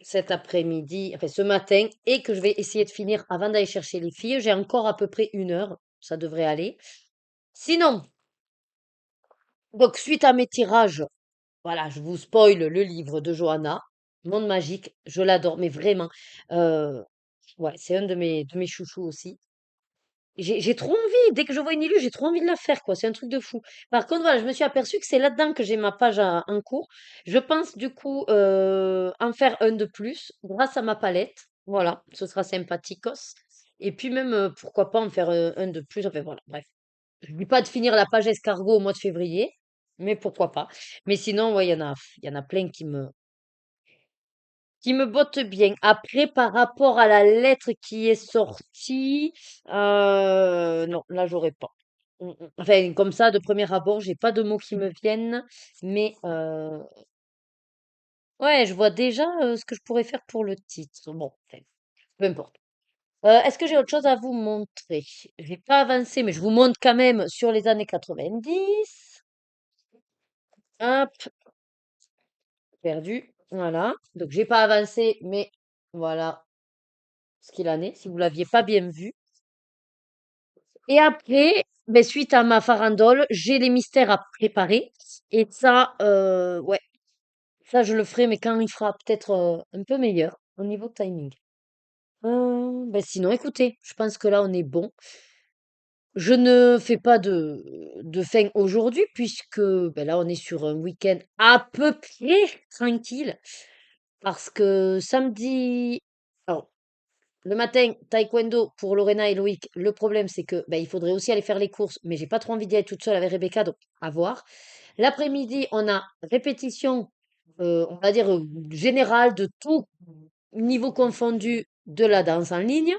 cet après-midi, enfin ce matin, et que je vais essayer de finir avant d'aller chercher les filles. J'ai encore à peu près 1 heure, ça devrait aller. Sinon, donc suite à mes tirages, voilà, je vous spoil le livre de Johanna, Monde magique, je l'adore, mais vraiment, euh, ouais, c'est un de mes chouchous aussi. J'ai trop envie, dès que je vois une illu, j'ai trop envie de la faire, quoi. C'est un truc de fou. Par contre, voilà, je me suis aperçue que c'est là-dedans que j'ai ma page en cours. Je pense du coup en faire un de plus grâce à ma palette. Voilà, ce sera sympathiquos. Et puis même, pourquoi pas en faire un de plus. Enfin voilà, bref. Je dis pas de finir la page escargot au mois de février, mais pourquoi pas. Mais sinon, ouais, il y en a plein qui me botte bien. Après, par rapport à la lettre qui est sortie, non, là, j'aurais pas. Enfin, comme ça, de premier abord, j'ai pas de mots qui me viennent, mais ouais, je vois déjà ce que je pourrais faire pour le titre. Bon, enfin, peu importe. Est-ce que j'ai autre chose à vous montrer? J'ai pas avancé, mais je vous montre quand même sur les années 90. Hop, perdu. Voilà. Donc, j'ai pas avancé, mais voilà ce qu'il en est, si vous l'aviez pas bien vu. Et après, ben, suite à ma farandole, j'ai les mystères à préparer. Et ça, ouais, ça je le ferai, mais quand il fera peut-être un peu meilleur au niveau timing. Ben sinon, écoutez, je pense que là, on est bon. Je ne fais pas de fin aujourd'hui puisque ben là, on est sur un week-end à peu près tranquille parce que samedi, alors, le matin, taekwondo pour Lorena et Loïc. Le problème, c'est que ben, il faudrait aussi aller faire les courses, mais j'ai pas trop envie d'y aller toute seule avec Rebecca, donc à voir. L'après-midi, on a répétition, on va dire générale de tout niveau confondu de la danse en ligne.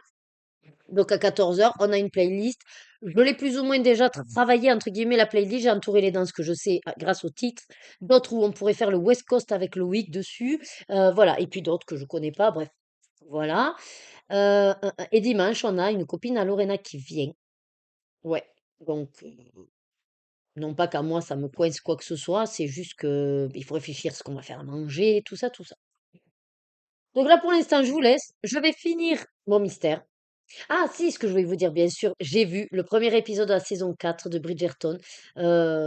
Donc à 14h, on a une playlist. Je l'ai plus ou moins déjà travaillé, entre guillemets, la playlist. J'ai entouré les danses que je sais grâce au titre. D'autres où on pourrait faire le West Coast avec Loïc dessus. Voilà. Et puis d'autres que je connais pas. Bref, voilà. Et dimanche, on a une copine à Lorena qui vient. Ouais. Donc, non pas qu'à moi, ça me coince quoi que ce soit. C'est juste que il faut réfléchir à ce qu'on va faire à manger, tout ça, tout ça. Donc là, pour l'instant, je vous laisse. Je vais finir mon mystère. Ah si, ce que je voulais vous dire, bien sûr, j'ai vu le premier épisode de la saison 4 de Bridgerton.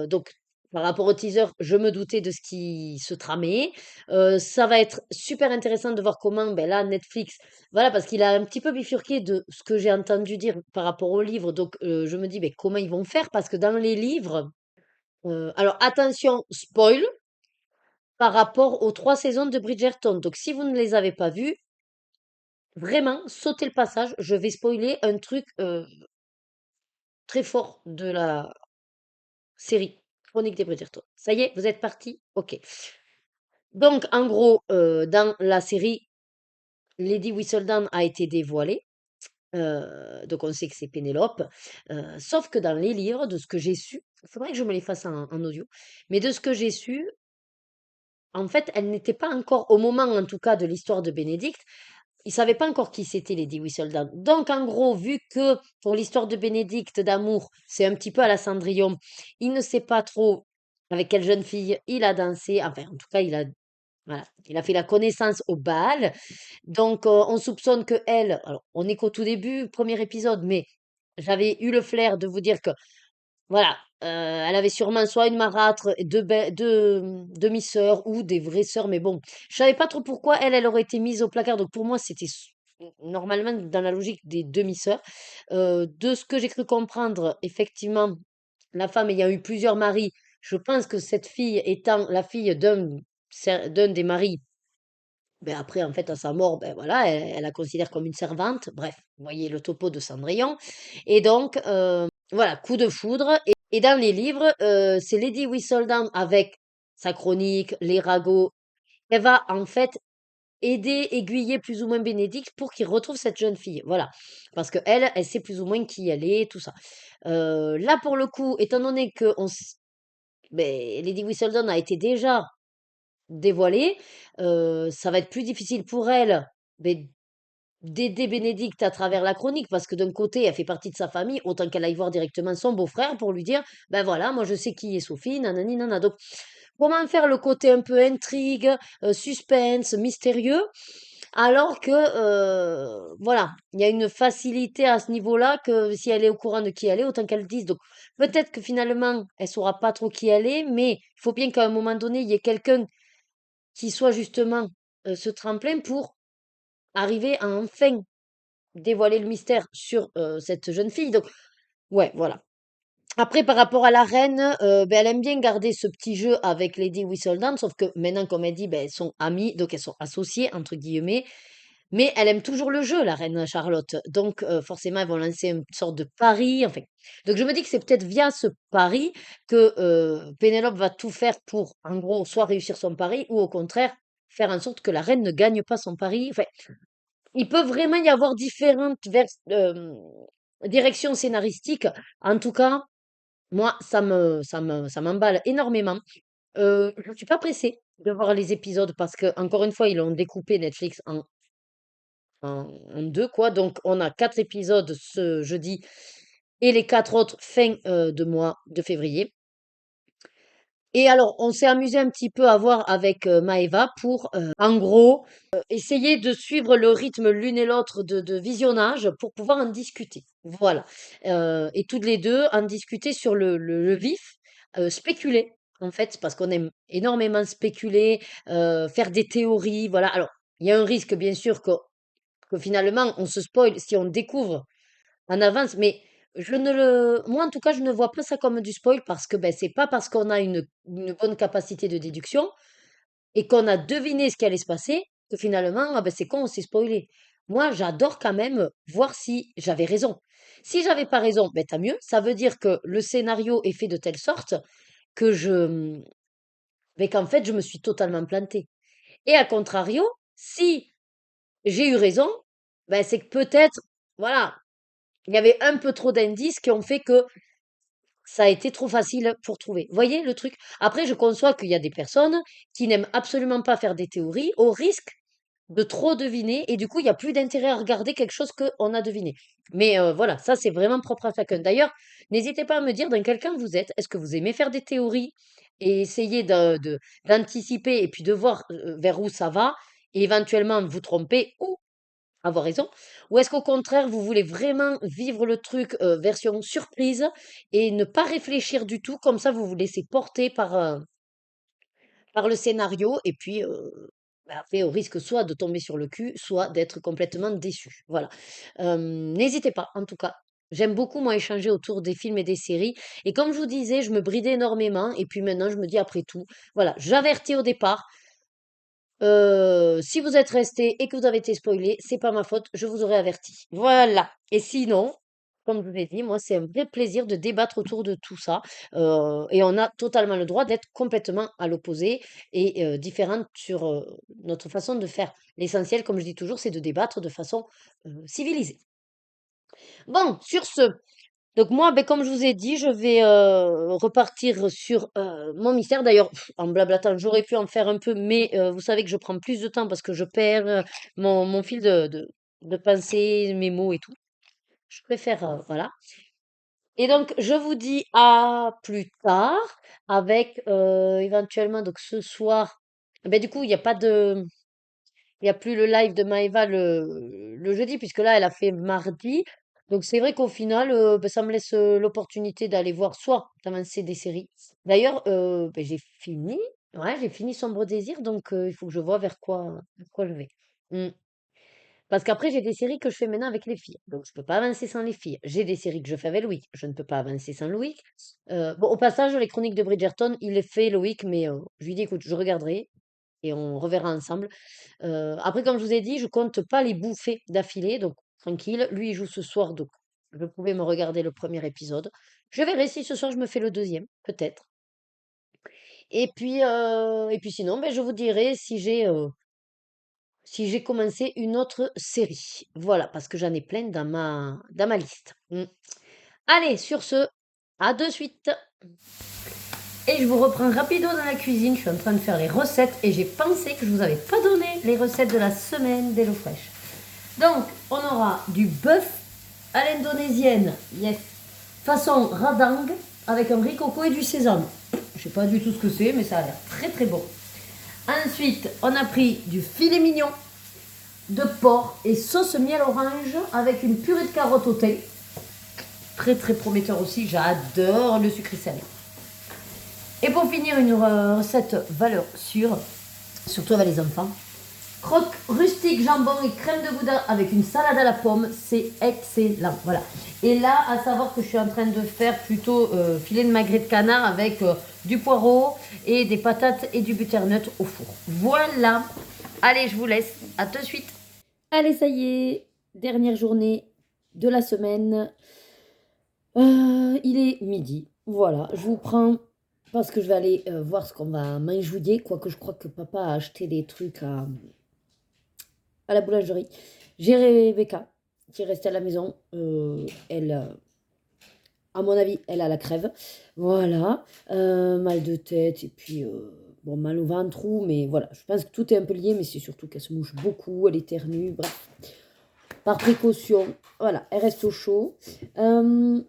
Donc, par rapport au teaser, je me doutais de ce qui se tramait. Ça va être super intéressant de voir comment, ben là, Netflix, voilà, parce qu'il a un petit peu bifurqué de ce que j'ai entendu dire par rapport au livre. Donc, je me dis, ben, comment ils vont faire? Parce que dans les livres, alors attention, spoil, par rapport aux 3 saisons de Bridgerton. Donc, si vous ne les avez pas vues, vraiment, sautez le passage. Je vais spoiler un truc très fort de la série Chronique des Bridgerton. Ça y est, vous êtes partis? Ok. Donc, en gros, dans la série, Lady Whistledown a été dévoilée. Donc, on sait que c'est Pénélope. Sauf que dans les livres, de ce que j'ai su, il faudrait que je me les fasse en audio, mais de ce que j'ai su, en fait, elle n'était pas encore, au moment en tout cas de l'histoire de Bénédicte, il savait pas encore qui c'était Lady Whistledown. Donc, en gros, vu que pour l'histoire de Bénédicte d'amour, c'est un petit peu à la Cendrillon, il ne sait pas trop avec quelle jeune fille il a dansé. Enfin, en tout cas, voilà, il a fait la connaissance au bal. Donc, on soupçonne que elle, alors, on est qu'au tout début, premier épisode, mais j'avais eu le flair de vous dire que voilà, elle avait sûrement soit une marâtre, et deux demi-sœurs ou des vraies sœurs, mais bon, je savais pas trop pourquoi elle aurait été mise au placard. Donc pour moi, c'était normalement dans la logique des demi-sœurs. De ce que j'ai cru comprendre, effectivement, la femme ayant eu plusieurs maris, je pense que cette fille étant la fille d'un des maris, ben après, en fait, à sa mort, ben voilà, elle la considère comme une servante. Bref, vous voyez le topo de Cendrillon. Et donc, voilà, coup de foudre. Et dans les livres, c'est Lady Whistledown avec sa chronique, les ragots. Elle va en fait aider, aiguiller plus ou moins Bénédicte pour qu'il retrouve cette jeune fille. Voilà. Parce que elle sait plus ou moins qui elle est, tout ça. Là, pour le coup, étant donné que ben, Lady Whistledown a été déjà dévoilée, ça va être plus difficile pour elle ben, d'aider Bénédicte à travers la chronique, parce que d'un côté, elle fait partie de sa famille, autant qu'elle aille voir directement son beau-frère pour lui dire, ben voilà, moi je sais qui est Sophie, nanani, nana. Donc, comment faire le côté un peu intrigue, suspense, mystérieux, alors que, voilà, il y a une facilité à ce niveau-là que si elle est au courant de qui elle est, autant qu'elle le dise. Donc, peut-être que finalement, elle saura pas trop qui elle est, mais il faut bien qu'à un moment donné, il y ait quelqu'un qui soit justement ce tremplin pour arriver à enfin dévoiler le mystère sur cette jeune fille. Donc, ouais, voilà. Après, par rapport à la reine, ben, elle aime bien garder ce petit jeu avec Lady Whistledown, sauf que maintenant, comme elle dit, ben, elles sont amies, donc elles sont associées, entre guillemets. Mais elle aime toujours le jeu, la reine Charlotte. Donc, forcément, elles vont lancer une sorte de pari. Enfin. Donc, je me dis que c'est peut-être via ce pari que Pénélope va tout faire pour, en gros, soit réussir son pari, ou au contraire, faire en sorte que la reine ne gagne pas son pari. Enfin, il peut vraiment y avoir différentes directions scénaristiques. En tout cas, moi, ça m'emballe énormément. Je ne suis pas pressée de voir les épisodes parce que, encore une fois, ils ont découpé Netflix en deux, quoi. Donc, on a 4 épisodes ce jeudi et les 4 autres fin de mois de février. Et alors, on s'est amusé un petit peu à voir avec Maëva pour, en gros, essayer de suivre le rythme l'une et l'autre de visionnage pour pouvoir en discuter. Voilà. Et toutes les deux en discuter sur le vif, spéculer, en fait, parce qu'on aime énormément spéculer, faire des théories. Voilà. Alors, il y a un risque, bien sûr, que que finalement, on se spoil si on découvre en avance, mais moi en tout cas, je ne vois pas ça comme du spoil parce que ben, c'est pas parce qu'on a une bonne capacité de déduction et qu'on a deviné ce qui allait se passer que finalement, ah ben, c'est con, on s'est spoilé. Moi, j'adore quand même voir si j'avais raison. Si j'avais pas raison, ben, tant mieux. Ça veut dire que le scénario est fait de telle sorte que ben, qu'en fait, je me suis totalement plantée. Et à contrario, si j'ai eu raison, ben, c'est que peut-être, voilà, il y avait un peu trop d'indices qui ont fait que ça a été trop facile pour trouver. Vous voyez le truc? Après, je conçois qu'il y a des personnes qui n'aiment absolument pas faire des théories au risque de trop deviner et du coup, il y a plus d'intérêt à regarder quelque chose qu'on a deviné. Mais voilà, ça, c'est vraiment propre à chacun. D'ailleurs, n'hésitez pas à me dire dans quel camp vous êtes. Est-ce que vous aimez faire des théories et essayer d'anticiper et puis de voir vers où ça va et éventuellement vous tromper ou avoir raison? Ou est-ce qu'au contraire, vous voulez vraiment vivre le truc version surprise et ne pas réfléchir du tout, comme ça vous vous laissez porter par le scénario et puis bah, après au risque soit de tomber sur le cul, soit d'être complètement déçu. Voilà. N'hésitez pas, en tout cas. J'aime beaucoup, moi, échanger autour des films et des séries. Et comme je vous disais, je me bridais énormément. Et puis maintenant, je me dis, après tout, voilà, j'avertis au départ. Si vous êtes resté et que vous avez été spoilé, c'est pas ma faute, je vous aurais averti. Voilà. Et sinon, comme je vous l'ai dit, moi, c'est un vrai plaisir de débattre autour de tout ça. Et on a totalement le droit d'être complètement à l'opposé et différentes sur notre façon de faire. L'essentiel, comme je dis toujours, c'est de débattre de façon civilisée. Bon, sur ce, donc moi, ben, comme je vous ai dit, je vais repartir sur mon mystère. D'ailleurs, en blablatant, j'aurais pu en faire un peu, mais vous savez que je prends plus de temps parce que je perds mon fil de pensée, mes mots et tout. Je préfère, voilà. Et donc, je vous dis à plus tard avec éventuellement, donc ce soir, ben, du coup, il n'y a plus le live de Maëva le jeudi, puisque là, elle a fait mardi. Donc, c'est vrai qu'au final, ben, ça me laisse l'opportunité d'aller voir soit d'avancer des séries. D'ailleurs, ben, j'ai fini. Ouais, j'ai fini Sombre Désir, donc il faut que je vois vers quoi je vais. Mm. Parce qu'après, j'ai des séries que je fais maintenant avec les filles. Donc, je peux pas avancer sans les filles. J'ai des séries que je fais avec Loïc. Je ne peux pas avancer sans Loïc. Bon, au passage, les chroniques de Bridgerton, il les fait, Loïc, mais je lui dis, écoute, je regarderai et on reverra ensemble. Après, comme je vous ai dit, je compte pas les bouffer d'affilée, donc tranquille. Lui, il joue ce soir, donc je pouvais me regarder le premier épisode. Je verrai si ce soir je me fais le deuxième, peut-être. Et puis sinon, ben, je vous dirai si j'ai commencé une autre série. Voilà, parce que j'en ai plein dans ma liste. Allez, sur ce, à de suite. Et je vous reprends rapido dans la cuisine. Je suis en train de faire les recettes et j'ai pensé que je vous avais pas donné les recettes de la semaine d'HelloFresh. Donc, on aura du bœuf à l'indonésienne, yes, façon radang, avec un riz coco et du sésame. Je sais pas du tout ce que c'est, mais ça a l'air très très bon. Ensuite, on a pris du filet mignon de porc et sauce miel orange avec une purée de carottes au thé. Très très prometteur aussi, j'adore le sucré salé. Et pour finir, une recette valeur sûre, surtout avec les enfants. Croque rustique, jambon et crème de gouda avec une salade à la pomme, c'est excellent. Voilà. Et là, à savoir que je suis en train de faire plutôt filet de magret de canard avec du poireau et des patates et du butternut au four. Voilà. Allez, je vous laisse. À tout de suite. Allez, ça y est. Dernière journée de la semaine. Il est midi. Voilà. Je vous prends parce que je vais aller voir ce qu'on va manger. Quoique je crois que papa a acheté des trucs à la boulangerie. J'ai Rebecca qui est restée à la maison. Elle, à mon avis, elle a la crève. Voilà. Mal de tête et puis bon, mal au ventre, mais voilà. Je pense que tout est un peu lié, mais c'est surtout qu'elle se mouche beaucoup, elle éternue, bref. Par précaution, voilà, elle reste au chaud. La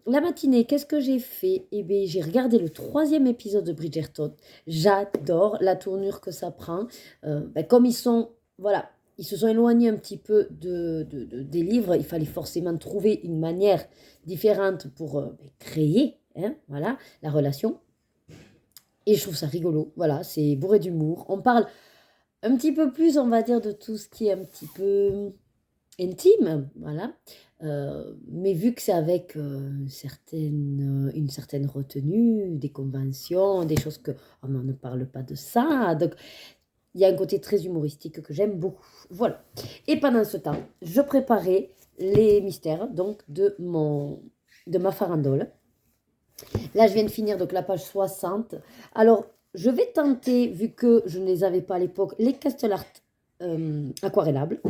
matinée, qu'est-ce que j'ai fait? Eh bien, j'ai regardé le 3e épisode de Bridgerton. J'adore la tournure que ça prend. Comme ils sont, voilà, ils se sont éloignés un petit peu des livres, il fallait forcément trouver une manière différente pour créer, voilà, la relation. Et je trouve ça rigolo, voilà, c'est bourré d'humour. On parle un petit peu plus, on va dire, de tout ce qui est un petit peu intime, voilà. Mais vu que c'est avec une certaine retenue, des conventions, des choses que oh, mais on ne parle pas de ça. Donc, il y a un côté très humoristique que j'aime beaucoup. Voilà. Et pendant ce temps, je préparais les mystères donc de ma farandole. Là, je viens de finir donc la page 60. Alors, je vais tenter, vu que je ne les avais pas à l'époque, les Castle Art aquarellables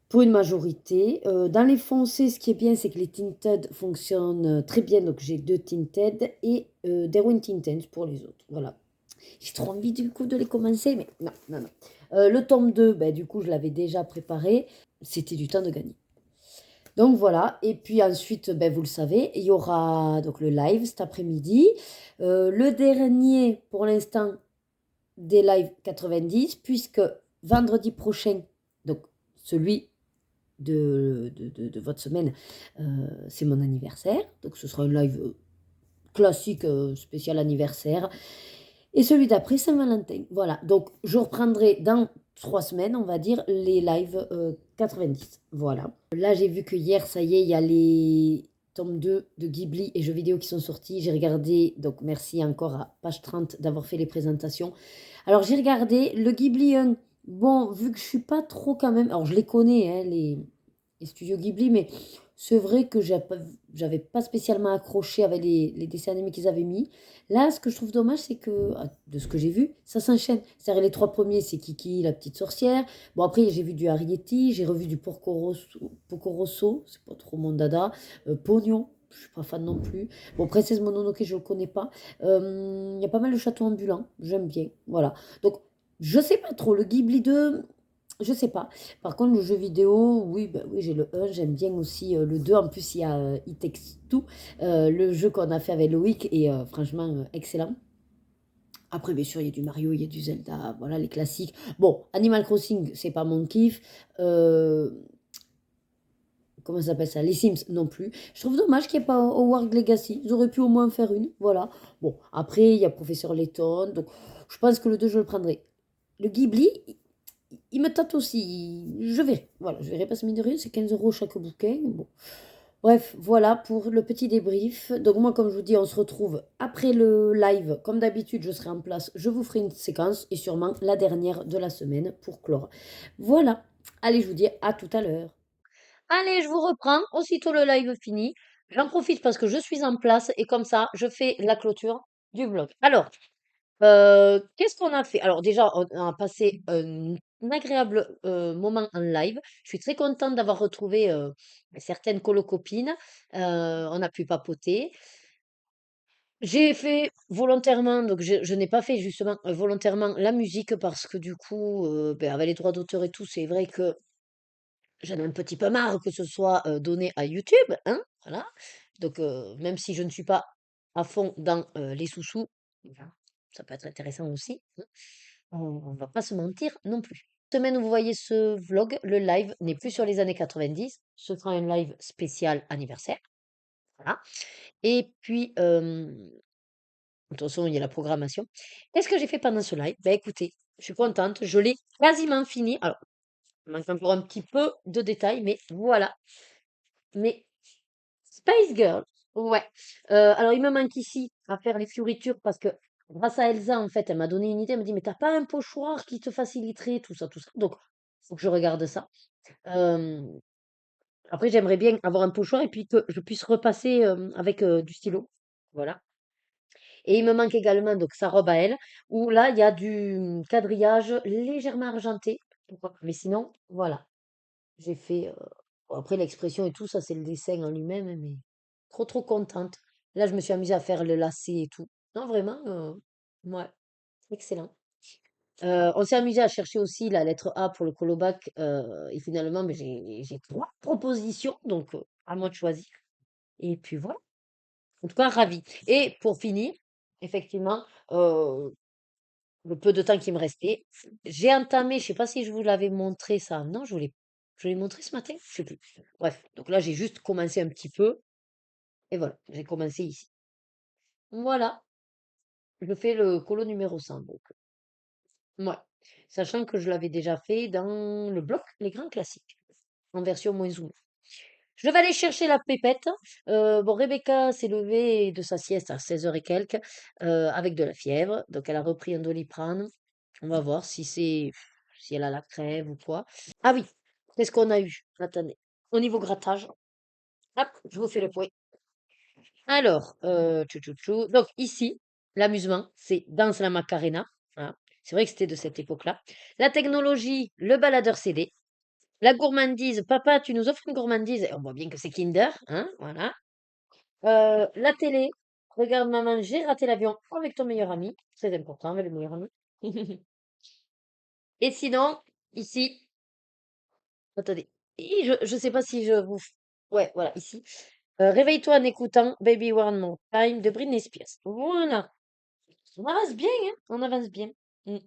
pour une majorité. Dans les foncés, ce qui est bien, c'est que les tinted fonctionnent très bien. Donc, j'ai 2 tinted et Derwent Tinted pour les autres. Voilà. J'ai trop envie du coup de les commencer, mais non, non, non. Le tome 2, ben, du coup, je l'avais déjà préparé. C'était du temps de gagner. Donc voilà, et puis ensuite, ben, vous le savez, il y aura donc le live cet après-midi. Le dernier, pour l'instant, des lives 90, puisque vendredi prochain, donc celui de votre semaine, c'est mon anniversaire. Donc ce sera un live classique, spécial anniversaire. Et celui d'après, Saint-Valentin. Voilà, donc je reprendrai dans 3 semaines, on va dire, les lives 90. Voilà. Là, j'ai vu que hier, ça y est, il y a les tomes 2 de Ghibli et jeux vidéo qui sont sortis. J'ai regardé, donc merci encore à page 30 d'avoir fait les présentations. Alors, j'ai regardé le Ghibli 1. Bon, vu que je suis pas trop quand même... Alors, je les connais, hein, les studios Ghibli, mais c'est vrai que j'avais pas spécialement accroché avec les dessins animés qu'ils avaient mis. Là, ce que je trouve dommage, c'est que, de ce que j'ai vu, ça s'enchaîne. C'est-à-dire, les 3 premiers, c'est Kiki, la petite sorcière. Bon, après, j'ai vu du Arrietty, j'ai revu du Porco Rosso, c'est pas trop mon dada. Pognon, je suis pas fan non plus. Bon, Princesse Mononoke, je le connais pas. Il y a pas mal de châteaux ambulants, j'aime bien. Voilà. Donc, je sais pas trop. Le Ghibli 2, je sais pas. Par contre, le jeu vidéo, oui, bah oui, j'ai le 1, j'aime bien aussi le 2. En plus, il y a It Takes Two, le jeu qu'on a fait avec Loïc, et franchement, excellent. Après, bien sûr, il y a du Mario, il y a du Zelda, voilà, les classiques. Bon, Animal Crossing, c'est pas mon kiff. Comment ça s'appelle ça? Les Sims non plus. Je trouve dommage qu'il n'y ait pas Hogwarts Legacy. Ils auraient pu au moins en faire une, voilà. Bon, après, il y a Professeur Layton, donc je pense que le 2, je le prendrai. Le Ghibli, il me tente aussi. Je verrai. Voilà, je verrai pas ce mine de rien, c'est 15 € chaque bouquin. Bon. Bref, voilà pour le petit débrief. Donc moi, comme je vous dis, on se retrouve après le live. Comme d'habitude, je serai en place. Je vous ferai une séquence et sûrement la dernière de la semaine pour clore. Voilà. Allez, je vous dis à tout à l'heure. Allez, je vous reprends. Aussitôt le live fini. J'en profite parce que je suis en place et comme ça, je fais la clôture du blog. Alors, qu'est-ce qu'on a fait? Alors déjà, on a passé un agréable moment en live. Je suis très contente d'avoir retrouvé certaines colocopines. On a pu papoter. J'ai fait volontairement, donc je n'ai pas fait justement volontairement la musique parce que du coup, ben, avec les droits d'auteur et tout, c'est vrai que j'en ai un petit peu marre que ce soit donné à YouTube, hein, voilà. Donc, même si je ne suis pas à fond dans les sous-sous, voilà, ça peut être intéressant aussi, hein. On va pas se mentir non plus. Semaine où vous voyez ce vlog, le live n'est plus sur les années 90. Ce sera un live spécial anniversaire. Voilà. Et puis, de toute façon, il y a la programmation. Qu'est-ce que j'ai fait pendant ce live? Ben écoutez, je suis contente, je l'ai quasiment fini. Alors, il manque encore un petit peu de détails, mais voilà. Mais Spice Girl, ouais. Alors, il me manque ici à faire les fioritures parce que grâce à Elsa, en fait, elle m'a donné une idée. Elle m'a dit, mais t'as pas un pochoir qui te faciliterait tout ça, tout ça. Donc, faut que je regarde ça. Euh, Après, j'aimerais bien avoir un pochoir et puis que je puisse repasser avec du stylo. Voilà. Et il me manque également donc sa robe à elle, où là, il y a du quadrillage légèrement argenté. Pourquoi pas. Mais sinon, voilà. J'ai fait. Bon, après, l'expression et tout, ça, c'est le dessin en lui-même, hein, mais trop, trop contente. Là, je me suis amusée à faire le lacet et tout. Non, vraiment, ouais, excellent. On s'est amusé à chercher aussi la lettre A pour le colobac, et finalement, ben, j'ai 3 propositions, donc à moi de choisir. Et puis voilà. En tout cas, ravie. Et pour finir, effectivement, le peu de temps qui me restait, j'ai entamé, je sais pas si je vous l'avais montré ça. Non, je l'ai montré ce matin? Je sais plus. Bref, donc là, j'ai juste commencé un petit peu et voilà, j'ai commencé ici. Voilà, je fais le colo numéro 100 donc ouais. Sachant que je l'avais déjà fait dans le bloc Les Grands Classiques. en version moins zoom. Je vais aller chercher la pépette. Bon, Rebecca s'est levée de sa sieste à 16h et quelques avec de la fièvre. Donc, elle a repris un Doliprane. On va voir si elle a la crève ou quoi. Ah oui, qu'est-ce qu'on a eu? Attendez. Au niveau grattage, hop, je vous fais le point. Alors, donc ici, l'amusement, c'est Danse la Macarena. Voilà. C'est vrai que c'était de cette époque-là. La technologie, le baladeur CD. La gourmandise, papa, tu nous offres une gourmandise. Et on voit bien que c'est Kinder, hein, voilà. La télé, regarde maman, j'ai raté l'avion avec ton meilleur ami. Très important avec le meilleur ami. Et sinon, ici, attendez, je sais pas si je vous... Ouais, voilà, ici. Réveille-toi en écoutant Baby One More Time de Britney Spears. Voilà. On avance bien, hein? On avance bien. Mm.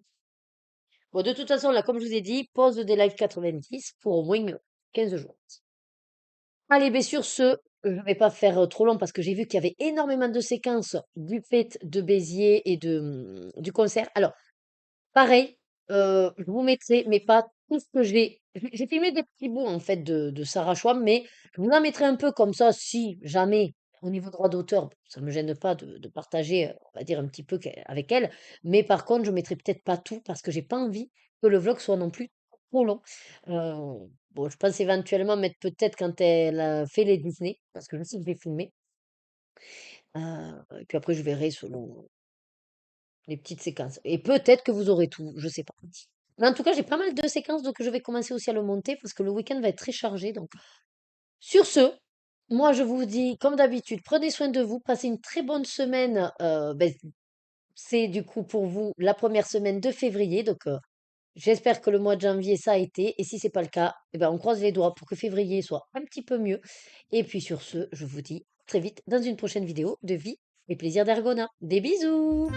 Bon, de toute façon, là, comme je vous ai dit, pause des live 90 pour au moins 15 jours. Allez, bien sur ce, je ne vais pas faire trop long parce que j'ai vu qu'il y avait énormément de séquences du fait de Béziers et du concert. Alors, pareil, je vous mettrai, mais pas tout ce que j'ai filmé des petits bouts en fait de Sarah Schwab, mais je vous en mettrai un peu comme ça, si jamais, au niveau droit d'auteur, ça ne me gêne pas de partager, on va dire un petit peu avec elle. Mais par contre, je mettrai peut-être pas tout parce que j'ai pas envie que le vlog soit non plus trop long. Bon, je pense éventuellement mettre peut-être quand elle a fait les Disney, parce que je sais que je vais filmer. Et puis après, je verrai selon les petites séquences. Et peut-être que vous aurez tout, je sais pas. Mais en tout cas, j'ai pas mal de séquences, donc je vais commencer aussi à le monter parce que le week-end va être très chargé. Donc, sur ce, moi, je vous dis, comme d'habitude, prenez soin de vous, passez une très bonne semaine. C'est du coup pour vous la première semaine de février. Donc, j'espère que le mois de janvier, ça a été. Et si c'est pas le cas, eh ben, on croise les doigts pour que février soit un petit peu mieux. Et puis sur ce, je vous dis à très vite dans une prochaine vidéo de Vie et Plaisir d'Argona. Des bisous!